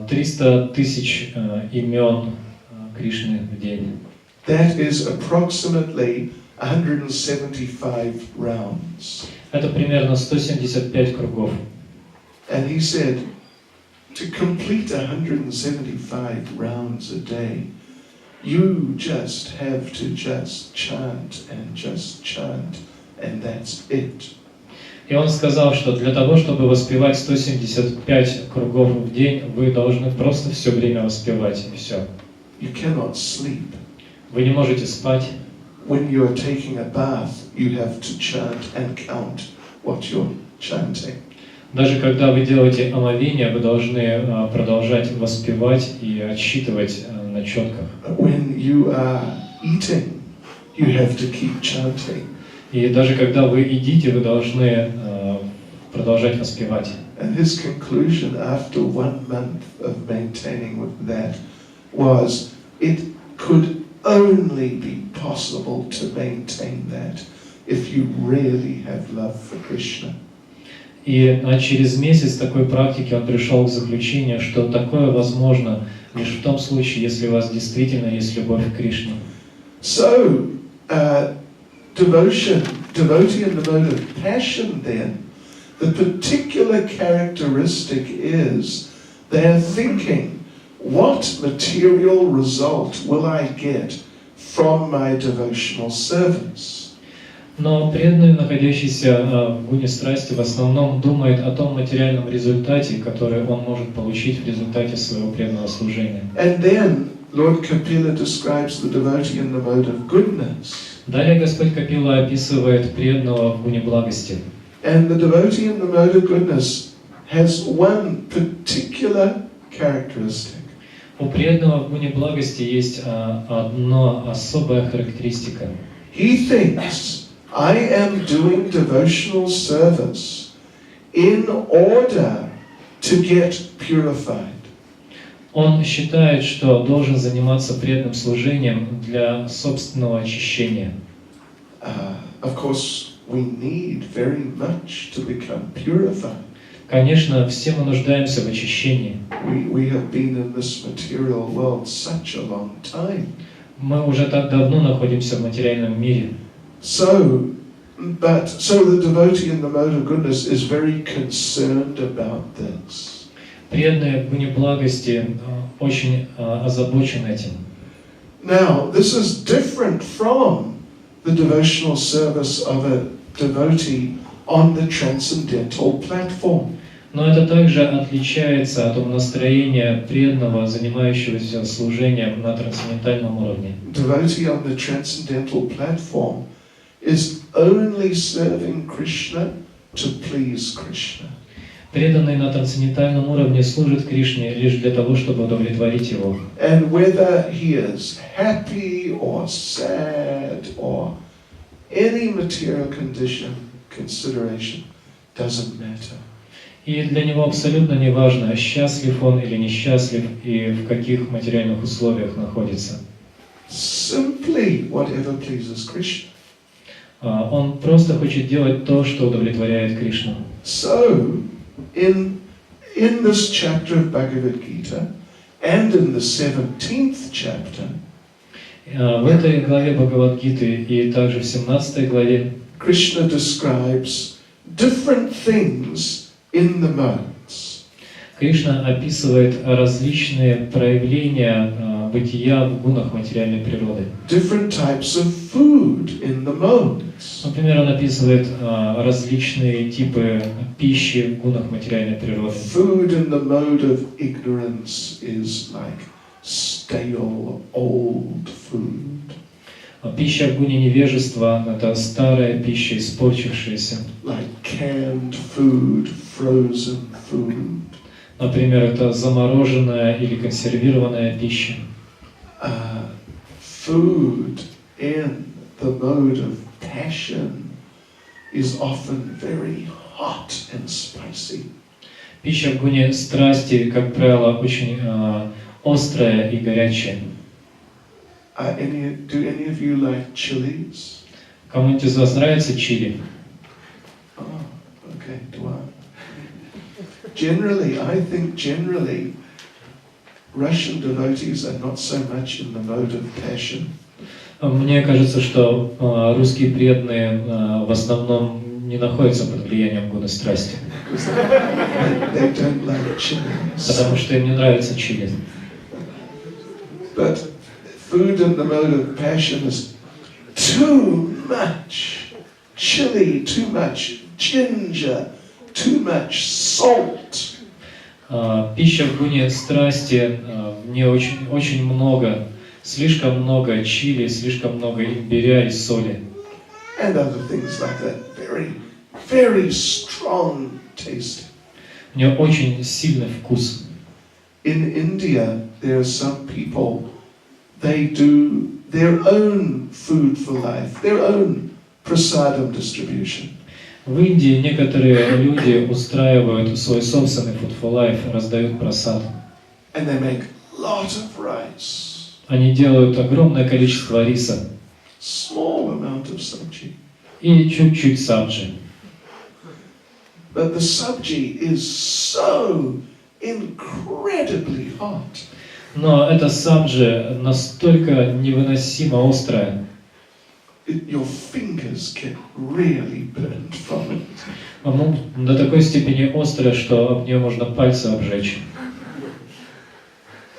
300 тысяч имен Кришны в день. That is approximately 175 rounds. Это примерно 175 кругов. And he said, to complete 175 rounds a day, you just have to just chant, and that's it. И он сказал, что для того, чтобы воспевать 175 кругов в день, вы должны просто все время воспевать, и все. You cannot sleep. Вы не можете спать. When you are taking a bath, you have to chant and count what you're chanting. Даже когда вы делаете омовение, вы должны продолжать воспевать и отсчитывать на четках. When you are eating, you have to keep chanting. И даже когда вы едите, вы должны продолжать воспевать. And his conclusion after 1 month of maintaining with that was, it could only be possible to maintain that if you really have love for Krishna. И через месяц такой практики он пришел к заключению, что такое возможно лишь в том случае, если у вас действительно есть любовь к Кришне. So, devotee in the mode of passion then, the particular characteristic is they're thinking, what material result will I get from my devotional service? Но преданный, находящийся в гуне страсти, в основном думает о том материальном результате, который он может получить в результате своего преданного служения. And then Lord Kapila describes the devotee in the mode of goodness. Далее Господь Капила описывает преданного в гуне благости. And the devotee in the mode of goodness has one particular characteristic. У преданного в гуне благости есть одна особая характеристика. He thinks, I am doing devotional service in order to get purified. Он считает, что должен заниматься преданным служением для собственного очищения. Of course, we need very much to become purified. Конечно, все мы нуждаемся в очищении. We have been in this material world such a long time. Мы уже так давно находимся в материальном мире. So the devotee in the mode of goodness is very concerned about this. Преданные в гуне благости очень озабочены этим. Now, this is different from the devotional service of a devotee on the transcendental platform. Но это также отличается от настроения преданного, занимающегося служением на трансцендентальном уровне. Devotee on the transcendental platform is only serving Krishna to please Krishna. Преданный на трансцендентальном уровне служит Кришне лишь для того, чтобы удовлетворить его. And whether he is happy or sad or any material consideration doesn't matter. И для него абсолютно не важно, счастлив он или несчастлив, и в каких материальных условиях находится. simply whatever pleases Krishna. Он просто хочет делать то, что удовлетворяет Кришну. So, in this chapter of Bhagavad Gita, and in the 17th chapter, В этой главе Бхагавад-гиты и также в 17 главе Krishna describes different things in the modes. Кришна описывает различные проявления бытия в гунах материальной природы. Different types of food in the modes. Например, он описывает различные типы пищи в гунах материальной природы. Food in the mode of ignorance is like stale, old food. Пища в гуне невежества – это старая пища, испорчившаяся. Like canned food, frozen food. Например, это замороженная или консервированная пища. Food in the mode of passion is often very hot and spicy. Пища в гуне страсти, как правило, очень острая и горячая. Do any of you like chilies? Кому-нибудь из вас нравится чили? Oh, okay, do I? I think generally, Russian devotees are not so much in the mode of passion. Мне кажется, что русские преданные в основном не находятся под влиянием гуна страсти. They don't like chilies. Потому что им не нравится чили. But food in the mode of passion is too much chili, too much ginger, too much salt. Пища в гуне страсти, в ней очень много, слишком много чили, слишком много имбиря и соли. And other things like that. Very, very strong taste. У нее очень сильный вкус. In India, there are some people, they do their own food for life, their own prasadam distribution. В Индии некоторые люди устраивают свой собственный Food for Life, раздают прасад. And they make a lot of rice. Они делают огромное количество риса Small amount of sabji. и чуть-чуть сабджи. But the sabji is so incredibly hot. Но эта сабджи настолько невыносимо острая. Your fingers get really burned from it. До такой степени острая, что об нее можно пальцы обжечь.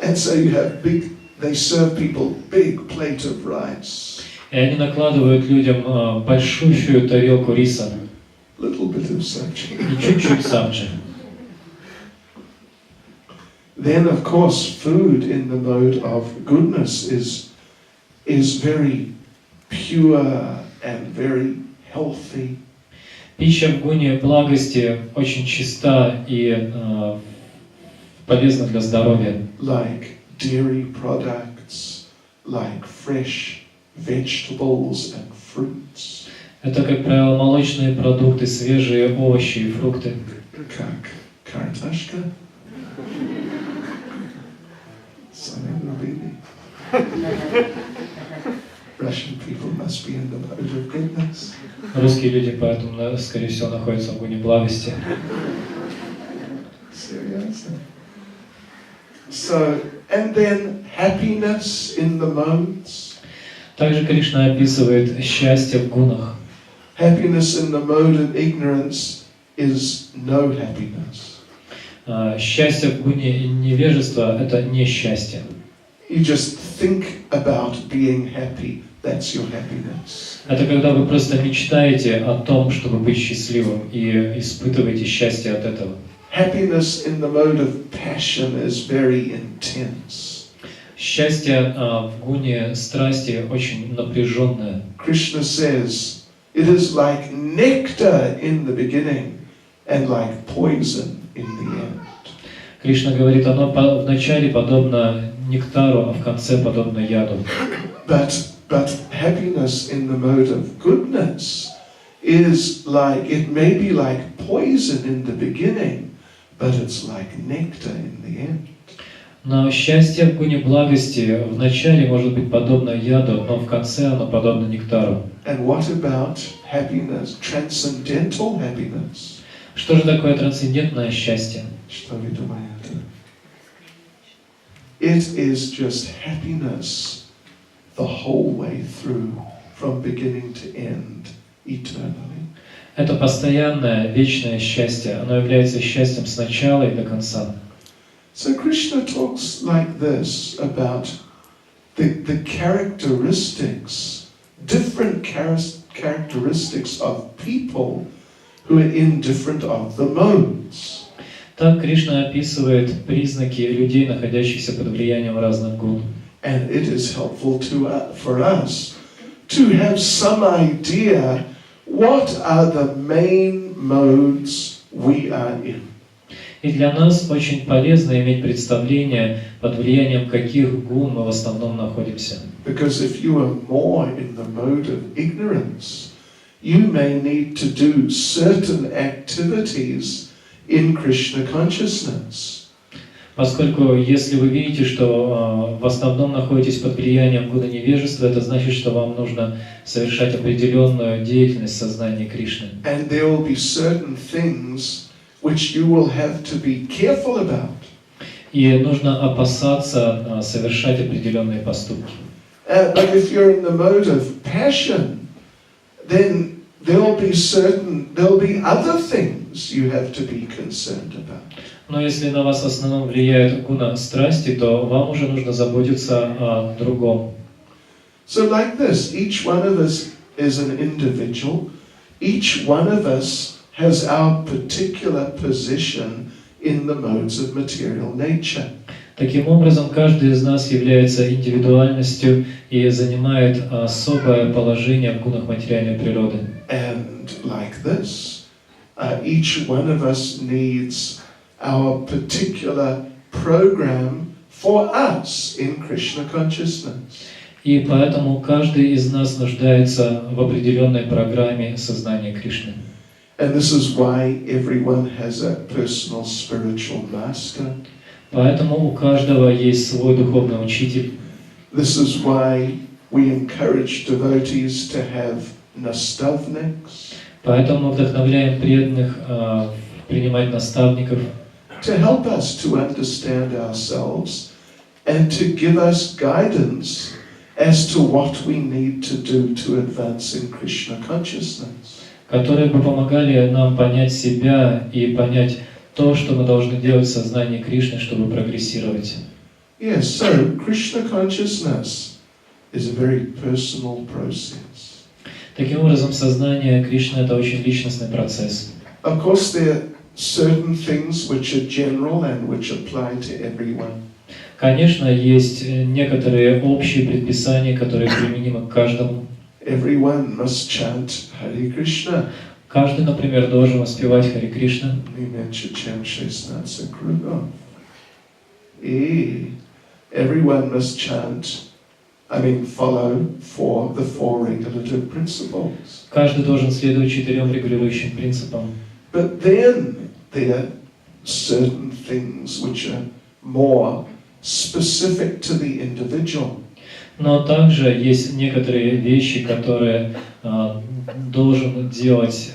And so you have they serve people big plate of rice. И они накладывают людям большущую тарелку риса Little bit of sabji. и чуть-чуть сабджи. Then, of course, food in the mode of goodness is very pure and very healthy. Пища в гуне благости очень чиста и полезна для здоровья. Like dairy products, like fresh vegetables and fruits. Это, как правило, молочные продукты, свежие овощи и фрукты. Как картошка. Russian people must be in the mode of goodness. Русские люди поэтому, скорее всего, находятся в гуне благости. Seriously. So, and then happiness in the modes. Также Кришна описывает счастье в гунах. Happiness in the mode of ignorance is no happiness. Счастье в гуне невежества – это не счастье. You just think about being happy. That's your happiness. Это когда вы просто мечтаете о том, чтобы быть счастливым, и испытываете счастье от этого. Happiness in the mode of passion is very intense. Счастье в гуне страсти очень напряженное. Krishna says, it is like nectar in the beginning and like poison in the end. Кришна говорит, оно вначале подобно нектару, а в конце подобно яду. But happiness in the mode of goodness is like, it may be like poison in the beginning, but it's like nectar in the end. Но счастье в гуне благости вначале может быть подобно яду, но в конце оно подобно нектару. And what about happiness, transcendental happiness? Что же такое трансцендентное счастье? Что вы думаете? It is just happiness the whole way through, from beginning to end, eternally. Это постоянное, вечное счастье. Оно является счастьем с начала и до конца. So Krishna talks like this about the characteristics, different characteristics of people who are in different of the modes. Так Кришна описывает признаки людей, находящихся под влиянием разных гун. And it is helpful for us to have some idea what are the main modes we are in. И для нас очень полезно иметь представление, под влиянием каких гун мы в основном находимся. Because if you are more in the mode of ignorance, you may need to do certain activities in Krishna consciousness. Поскольку если вы видите, что в основном находитесь под влиянием гуна невежества, это значит, что вам нужно совершать определенную деятельность в сознании Кришны. And there will be certain things which you will have to be careful about. И нужно опасаться совершать определенные поступки. But if you're in the mode of passion, then there'll be other things you have to be concerned about. Но если на вас в основном влияет гуна страсти, то вам уже нужно заботиться о другом. So like this, each one of us is an individual. Each one of us has our particular position in the modes of material nature. Таким образом, каждый из нас является индивидуальностью и занимает особое положение в гунах материальной природы. And like this, each one of us needs our particular program for us in Krishna consciousness. И поэтому каждый из нас нуждается в определенной программе сознания Кришны. And this is why everyone has a personal spiritual master. Поэтому у каждого есть свой духовный учитель. This is why we encourage devotees to have nastavniks. Поэтому мы вдохновляем преданных принимать наставников, To help us to understand ourselves and to give us guidance as to what we need to do to advance in Krishna consciousness. которые бы помогали нам понять себя и понять то, что мы должны делать в сознании Кришны, чтобы прогрессировать. Yes, so Krishna consciousness is a very personal process. Таким образом, сознание Кришны — это очень личностный процесс. Of course, there are certain things which are general and which apply to everyone. Конечно, есть некоторые общие предписания, которые применимы к каждому. Everyone must chant Hare Krishna. Каждый, например, должен воспевать Харе Кришна. Everyone must chant, follow the four regulative principles. Каждый должен следовать 4 регулирующим принципам. But then there are certain things which are more specific to the individual. Но также есть некоторые вещи, которые должен делать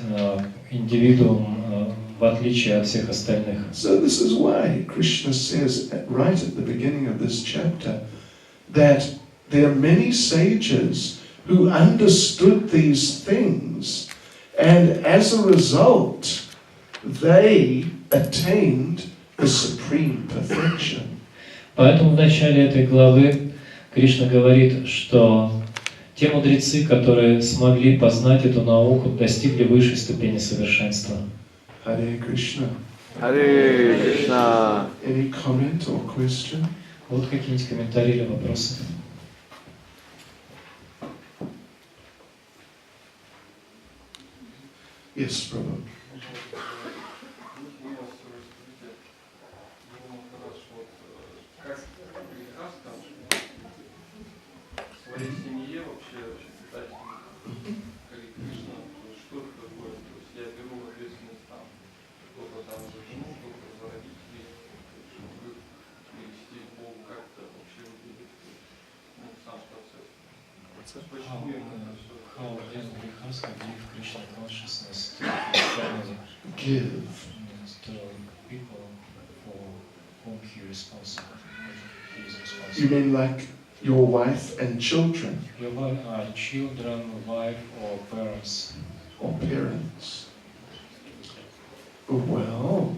индивидуум в отличие от всех остальных. So this is why Krishna says right at the beginning of this chapter that there are many sages who understood these things, and as a result, they attained the supreme perfection. Поэтому в начале этой главы Кришна говорит, что те мудрецы, которые смогли познать эту науку, достигли высшей ступени совершенства. Hare Krishna. Hare Krishna. Any comment or question? Вот какие-нибудь комментарии или вопросы? Yes, Prabhu. В своей семье вообще считать Харе Кришна, что это такое? То есть я беру ответственность только за жену, только за родителей, чтобы их привести к Почему это все? How can Grihastha give Krishna consciousness to family, Give. to people for whom he is responsible? He is responsible. You mean like your wife and children Your children, wife, or parents? or parents? Well,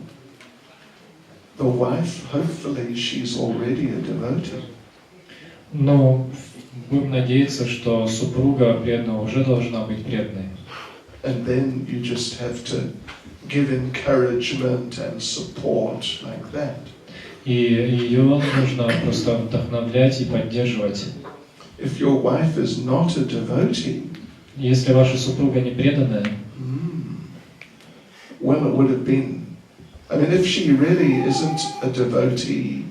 the wife, hopefully she's already a devotee. Ну, будем надеяться, что супруга преданного уже должна быть преданной. And then you just have to give encouragement and support like that. И ее нужно просто вдохновлять и поддерживать. If your wife is not a devotee, Если ваша супруга не преданная, well, it would have been, I mean, if she really isn't a devotee,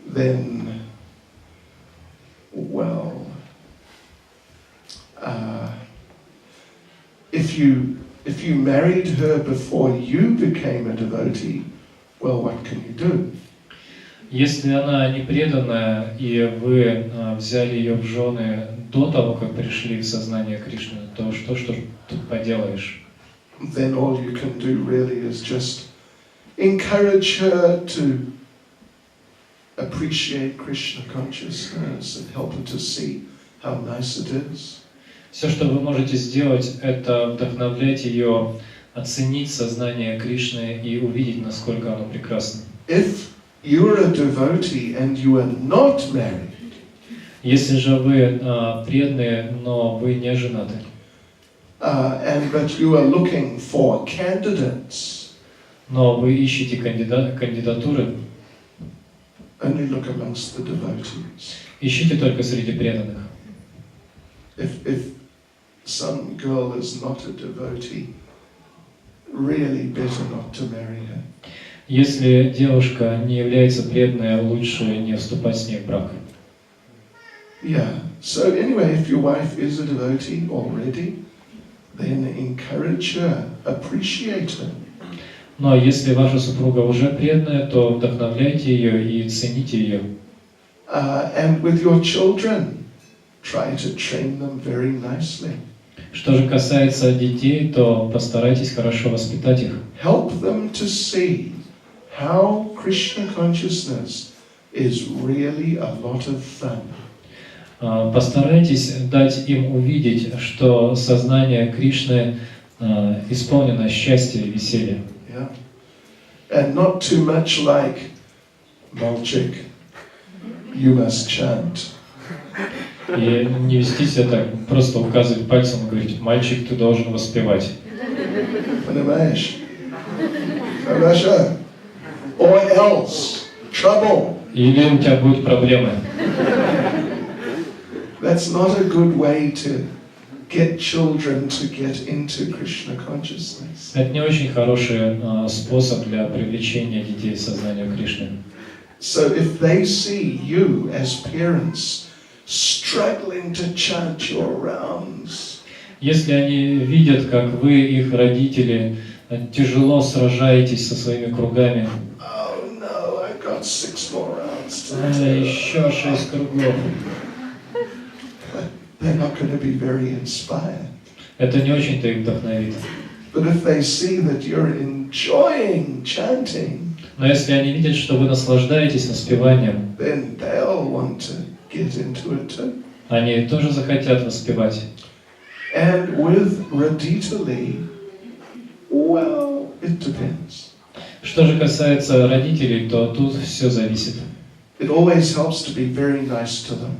then, well, if you married her before you became a devotee, well, what can you do? если она не преданная, и вы взяли ее в жены до того, как пришли в сознание Кришны, то что тут поделаешь? Then all you can do really is just encourage her to appreciate Krishna consciousness and help her to see how nice it is. Все, что вы можете сделать, это вдохновлять ее, оценить сознание Кришны и увидеть, насколько оно прекрасно. If you're a devotee and you are not married, Если же вы преданные, но вы не женаты, but you are looking for candidates, но вы ищете кандидатуры, only look amongst the devotees. ищите только среди преданных. If some girl is not a devotee, really better not to marry her. Если девушка не является преданной, лучше не вступать с ней в брак. Yeah. So anyway, if your wife is a devotee already, then encourage her, appreciate her. Но если ваша супруга уже преданная, то вдохновляйте ее и цените ее. And with your children, try to train them very nicely. Что же касается детей, то постарайтесь хорошо воспитать их. Help them to see how Krishna consciousness is really a lot of fun. Постарайтесь дать им увидеть, что сознание Кришны исполнено счастья и веселья. Yeah. And not too much like, Malchik, you must chant. И не вести себя так, просто указывать пальцем и говорить: мальчик, ты должен воспевать. Понимаешь? Хорошо. Or else, trouble. Или у тебя будут проблемы. That's not a good way to get children to get into Krishna consciousness. Это не очень хороший способ для привлечения детей в сознание Кришны. So if they see you as parents struggling to chant your rounds, Если они видят, как вы, их родители, тяжело сражаетесь со своими кругами, oh no, I've got 6 more rounds to do. еще 6 кругов, They're not going to be very inspired. это не очень-то их вдохновит. But if they see that you're enjoying chanting, Но если они видят, что вы наслаждаетесь воспеванием, then they'll want to get into it too. они тоже захотят воспевать. And with Radhita Lee, well, it depends. Что же касается родителей, то тут все зависит. It always helps to be very nice to them.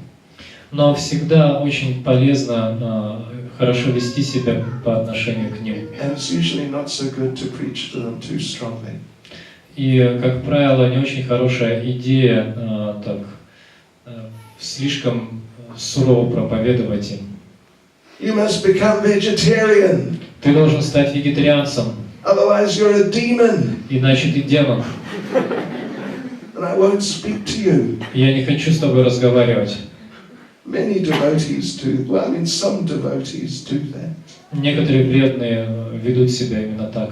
Но всегда очень полезно хорошо вести себя по отношению к ним. And it's usually not so good to preach to them too strongly. И, как правило, не очень хорошая идея слишком сурово проповедовать им. You must become vegetarian, Ты должен стать вегетарианцем, otherwise you're a demon, иначе ты демон. and I won't speak to you. Я не хочу с тобой разговаривать. Many devotees do. Well, I mean, some devotees do that, Некоторые преданные ведут себя именно так.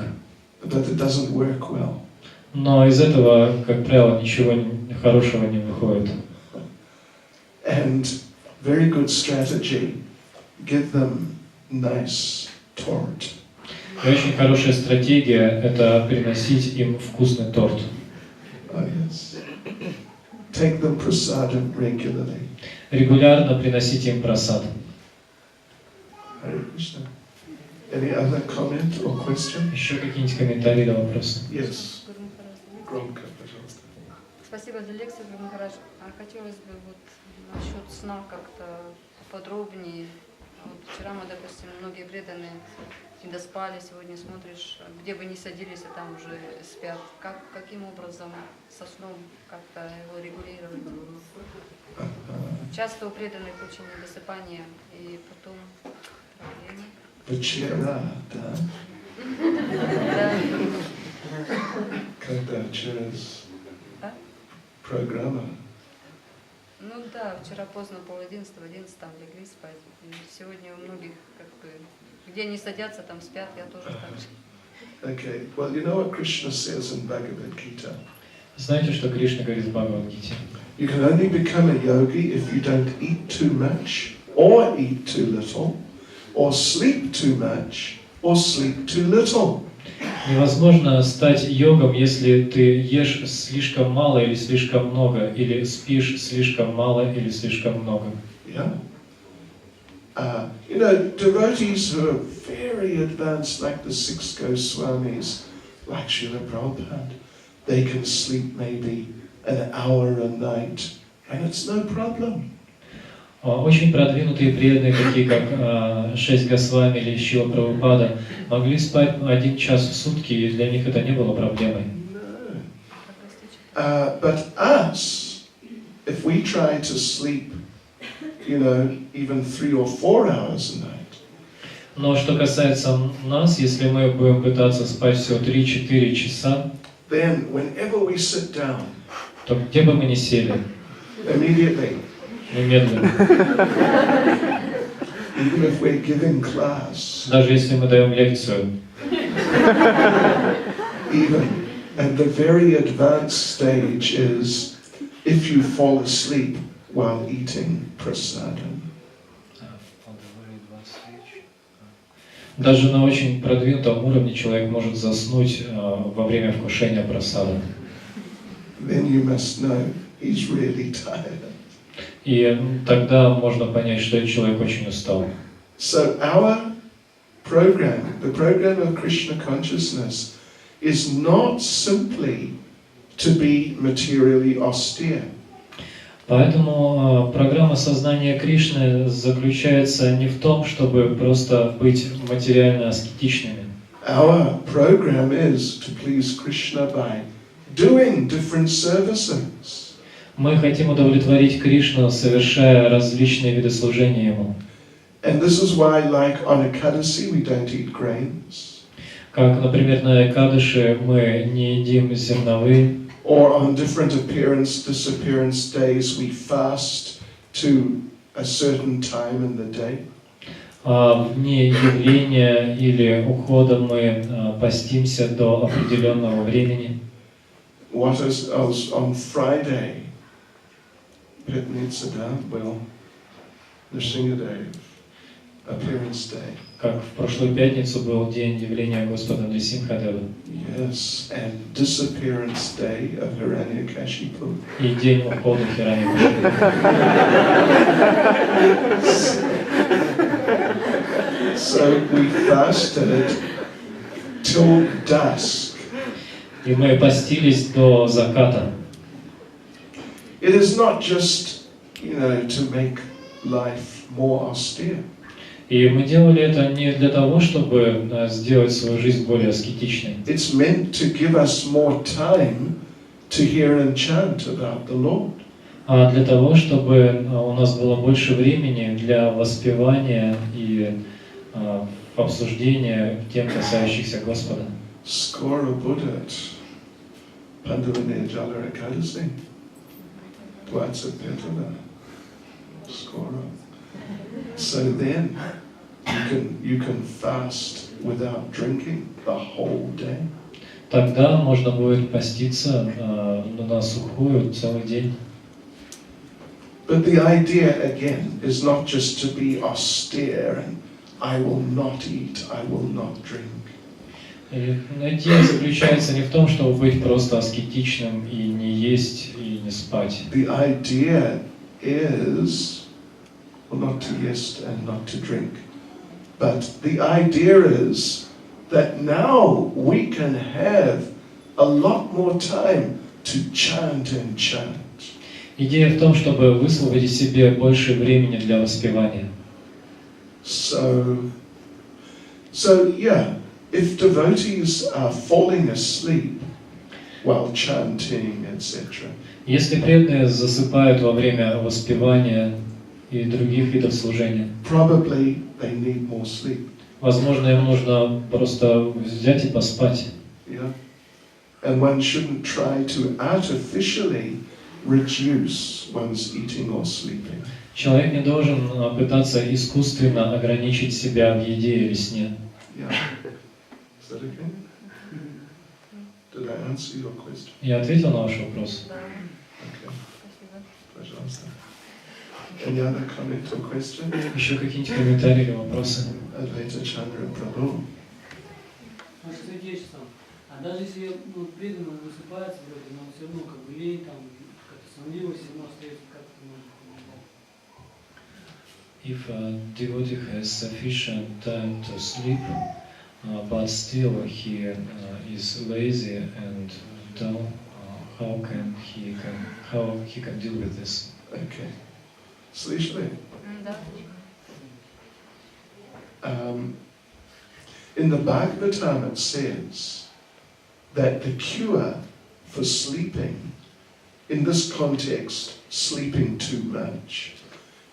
but it doesn't work well. Но из этого, как правило, ничего хорошего не выходит. And very good strategy. Give them nice tort. И очень хорошая стратегия – это приносить им вкусный торт. Oh yes. Take them prasadam regularly. Регулярно приносите им просад. Hare Krishna. Any other comment or question? Еще какие-нибудь комментарии или вопросы? Yes. Громко, пожалуйста. Спасибо за лекцию, Гуру Махарадж. Хотелось бы вот насчет сна как-то подробнее. Вот вчера мы, допустим, многие преданные не доспали, сегодня смотришь, где бы ни садились, а там уже спят. Каким образом со сном как-то его регулировать? Часто у преданных очень недосыпание, и потом проблемы. Вчера, да? Да. Когда через А? программа. Ну да, вчера поздно, 10:30, 11 там легли спать. И сегодня у многих как бы, где они садятся, там спят, я тоже так же. Okay, well, you know what Krishna says in Bhagavad Gita? Знаете, что Кришна говорит в Бхагавад-гите? You can only become a yogi if you don't eat too much, or eat too little, or sleep too much, or sleep too little. Невозможно стать йогом, если ты ешь слишком мало или слишком много, или спишь слишком мало или слишком много. Yeah. You know, devotees who are very advanced, like the 6 Goswamis, like Srila Prabhupada, they can sleep maybe an hour a night, and it's no problem. Очень продвинутые преданные, такие как 6 Госвами или Шрила Прабхупада, могли спать 1 час в сутки, и для них это не было проблемой. No. But us, if we try to sleep, you know, even 3 or 4 hours a night, Но что касается нас, если мы будем пытаться спать всего 3-4 часа, then whenever we sit down, то где бы мы ни сели, immediately, немедленно, even if we're giving class, даже если мы даем лекцию, even, and the very advanced stage is if you fall asleep while eating prasadam. даже на очень продвинутом уровне человек может заснуть во время вкушения прасада. Then you must know he's really tired. И тогда можно понять, что этот человек очень устал. So our program, the program of Krishna consciousness, is not simply to be materially austere. Поэтому программа сознания Кришны заключается не в том, чтобы просто быть материально аскетичными. Our program is to please Krishna by doing different services. Мы хотим удовлетворить Кришну, совершая различные виды служения Ему. And this is why, like on Ekadasi, we don't eat grains. Как, например, на Экадыши мы не едим зерновые, Or on different appearance, disappearance days, we fast to a certain time in the day. а в дни явления или ухода мы постимся до определенного времени. What is on Friday? Pitnitsa well, Nrsingadev, appearance day. Как в прошлую пятницу был день явления Господа Нрисимхадева. Yes, and disappearance day of Hiranyakashipu. И день ухода Хираньякашипу. So we fasted till dusk. И мы постились до заката. It is not just, you know, to make life more austere. И мы делали это не для того, чтобы сделать свою жизнь более аскетичной. It's meant to give us more time to hear and chant about the Lord. А для того, чтобы у нас было больше времени для воспевания и обсуждения тем, касающихся Господа. Skora Buddhat, Pandavane Jala Ekadasi, Dwatsa Petana, Skora. So then you can fast without drinking the whole day. Тогда можно будет поститься на сухую целый день. But the idea, again, is not just to be austere and I will not eat, I will not drink. И идея заключается не в том, чтобы быть просто аскетичным и не есть, и не спать. The idea is, well, not to eat and not to drink, but the idea is that now we can have a lot more time to chant and chant. Идея в том, чтобы высвободить себе больше времени для воспевания. So yeah, if devotees are falling asleep while chanting, etc., Если преданные засыпают во время воспевания и других видов служения, probably they need more sleep. возможно, им нужно просто взять и поспать. Yeah? And one shouldn't try to artificially reduce one's eating or sleeping. Человек не должен пытаться искусственно ограничить себя в еде или сне. Yeah. Is that okay? Did I answer your question? Я ответил на ваш вопрос? Да, Okay. спасибо. Пожалуйста. Any other comment or question? Еще какие-нибудь комментарии или вопросы? Advaita Chandra Prabhu. А даже если преданный высыпается вроде, но все равно как бы лень, там, как-то сонливость, все равно остается как-то If a devotee has sufficient time to sleep, but still he is lazy and dull, how he can deal with this? Okay. Slishli. Да. In the Bhagavatam it says that the cure for sleeping, in this context, sleeping too much,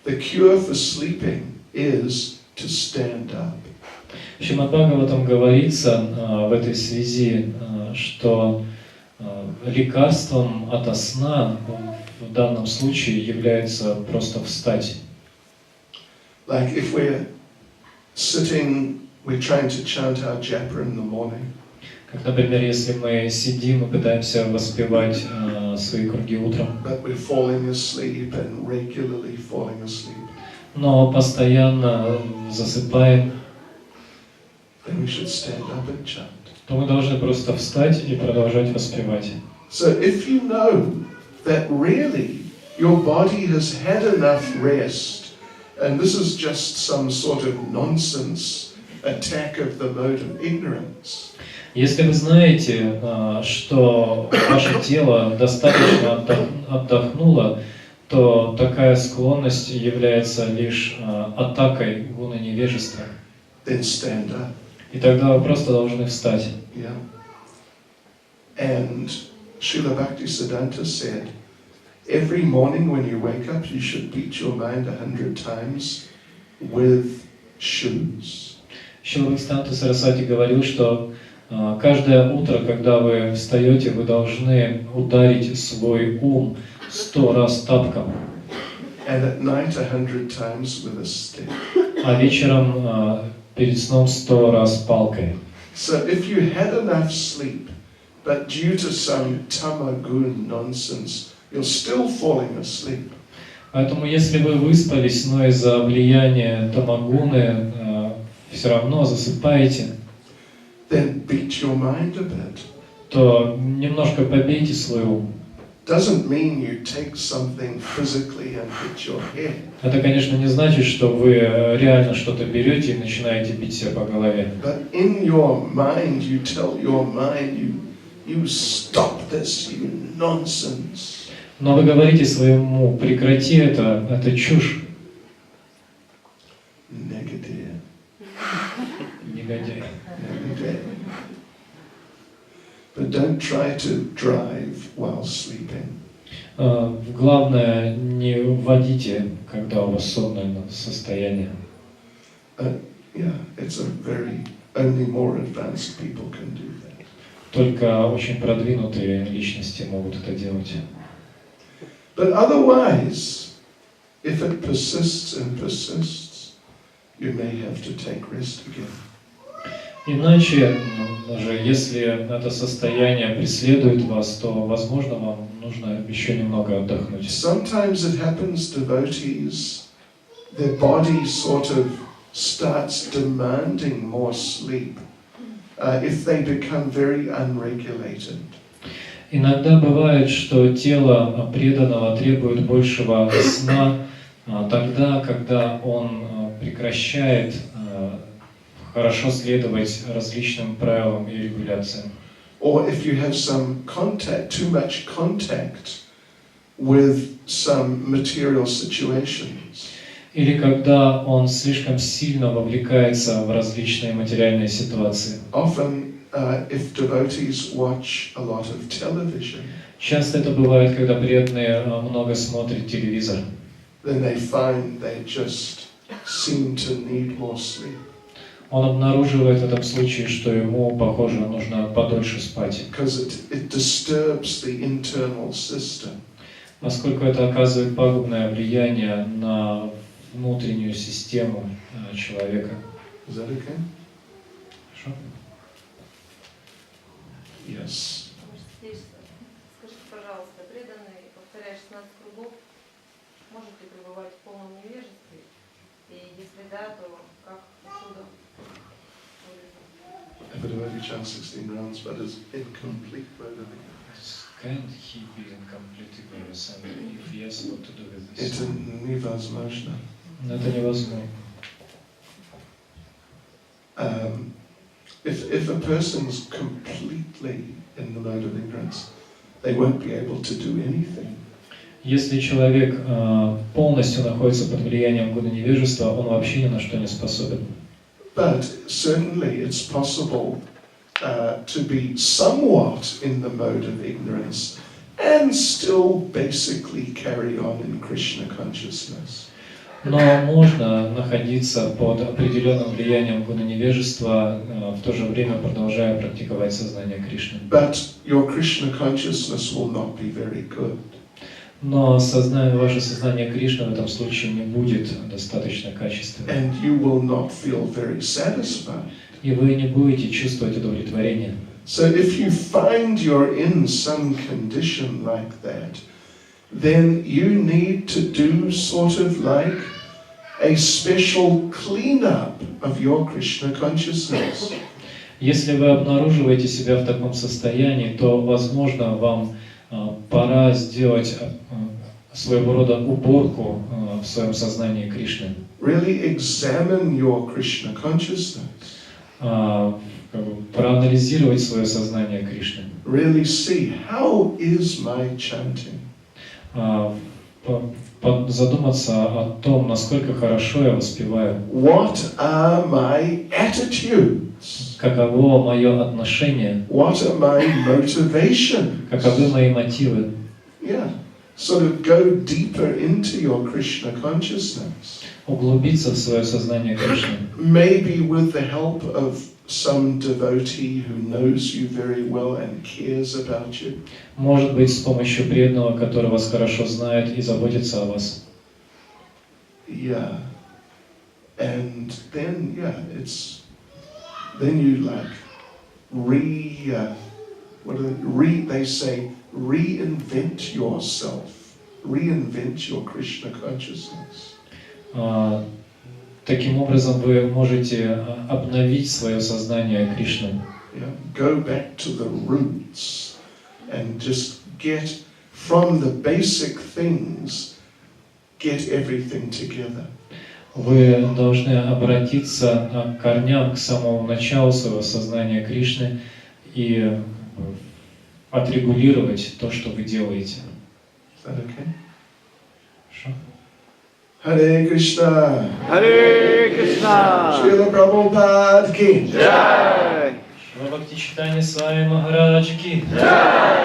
the cure for sleeping is to stand up. В Шримад Бхагаватам говорится в этой связи, что лекарством от сна в данном случае является просто встать. Like if we're sitting, we're trying to chant our japa in the morning, Как, например, если мы сидим и пытаемся воспевать свои круги утром, but we're falling asleep and regularly falling asleep, но постоянно засыпаем, then we should stand up and chant. то мы должны просто встать и продолжать воспевать. So if you know that really your body has had enough rest, and this is just some sort of nonsense attack of the mode of ignorance, Если вы знаете, что ваше тело достаточно отдохнуло, то такая склонность является лишь атакой гуна невежества. then stand up. И тогда вы просто должны встать. Yeah. And Srila Bhaktisiddhanta said, every morning when you wake up, you should beat your mind 100 times with shoes. Шрила Бхактисиданта Сарасвати говорил, что каждое утро, когда вы встаете, вы должны ударить свой ум 100 раз тапком, And at night 100 times with a stick. а вечером перед сном 100 раз палкой. So if you had enough sleep, but due to some tamagun nonsense, you're still falling asleep, Поэтому, если вы выспались, но из-за влияния тамагуны все равно засыпаете, then beat your mind a bit. то немножко побейте свой ум. Doesn't mean you take something physically and hit your head. Это, конечно, не значит, что вы реально что-то берете и начинаете бить себя по голове. But in your mind, you tell your mind, you stop this, you nonsense. Но вы говорите своему: прекрати это чушь. Negative. Негодяй. Negative. But don't try to drive while sleeping. Главное, не водите, когда у вас сонное состояние. Yeah, it's a only more advanced people can do that. Только очень продвинутые личности могут это делать. But otherwise, if it persists and persists, you may have to take rest again. Иначе, даже если это состояние преследует вас, то, возможно, вам нужно еще немного отдохнуть. Sometimes it happens, devotees, their body sort of starts demanding more sleep if they become very unregulated. Иногда бывает, что тело преданного требует большего сна тогда, когда он прекращает хорошо следовать различным правилам и регуляциям. Or if you have some contact, too much contact with some material situations. Или когда он слишком сильно вовлекается в различные материальные ситуации. Often, if devotees watch a lot of television, Часто это бывает, когда преданные много смотрят телевизор. then they find they just seem to need more sleep. Он обнаруживает в этом случае, что ему, похоже, нужно подольше спать. Because it disturbs the internal system. Поскольку это оказывает пагубное влияние на внутреннюю систему человека. Is that okay? Хорошо? Yes. Здесь, скажите, пожалуйста, преданный, повторяя 16 кругов, может ли пребывать в полном невежестве? И если да, то как отсюда? If a devotee chants 16 rounds but is incomplete mode of ignorance, Can he be in complete ignorance? And if yes, what to do with this? это невозможно. Это невозможно. If a person's completely in the mode of ignorance, they won't be able to do anything. Если человек полностью находится под влиянием гуна невежества, он вообще ни на что не способен. But certainly it's possible to be somewhat in the mode of ignorance and still basically carry on in Krishna consciousness. Но можно находиться под определенным влиянием гуна невежества, в то же время продолжая практиковать сознание Кришны. But your Krishna consciousness will not be very good. Но ваше сознание Кришны в этом случае не будет достаточно качественным. And you will not feel very satisfied. И вы не будете чувствовать удовлетворения. So if you find you're in some condition like that, then you need to do sort of like a special cleanup of your Krishna consciousness. Если вы обнаруживаете себя в таком состоянии, то, возможно, вам пора сделать своего рода уборку в своем сознании Кришны. Really examine your Krishna consciousness. Проанализировать свое сознание Кришны. Really see how is my chanting. Задуматься о том, насколько хорошо я воспеваю. What are my attitudes? Каково мое отношение? What are my motivations? Каковы мои мотивы? Yeah, sort of go deeper into your Krishna consciousness. Углубиться в свое сознание Кришны. Maybe with the help of some devotee who knows you very well and cares about you. Может быть, с помощью преданного, который вас хорошо знает и заботится о вас. Yeah, and then then you like they say reinvent yourself, reinvent your Krishna consciousness. Таким образом, вы можете обновить свое сознание Кришны. Yeah, go back to the roots and just get from the basic things, get everything together. Вы должны обратиться к корням, к самому началу своего сознания Кришны и отрегулировать то, что вы делаете. Is that okay? Хорошо? Hare Krishna. Hare Krishna. Srila Prabhupada ki. Jai. Шила Бхакти Чайтанья Свами Махарадж ки. Jai.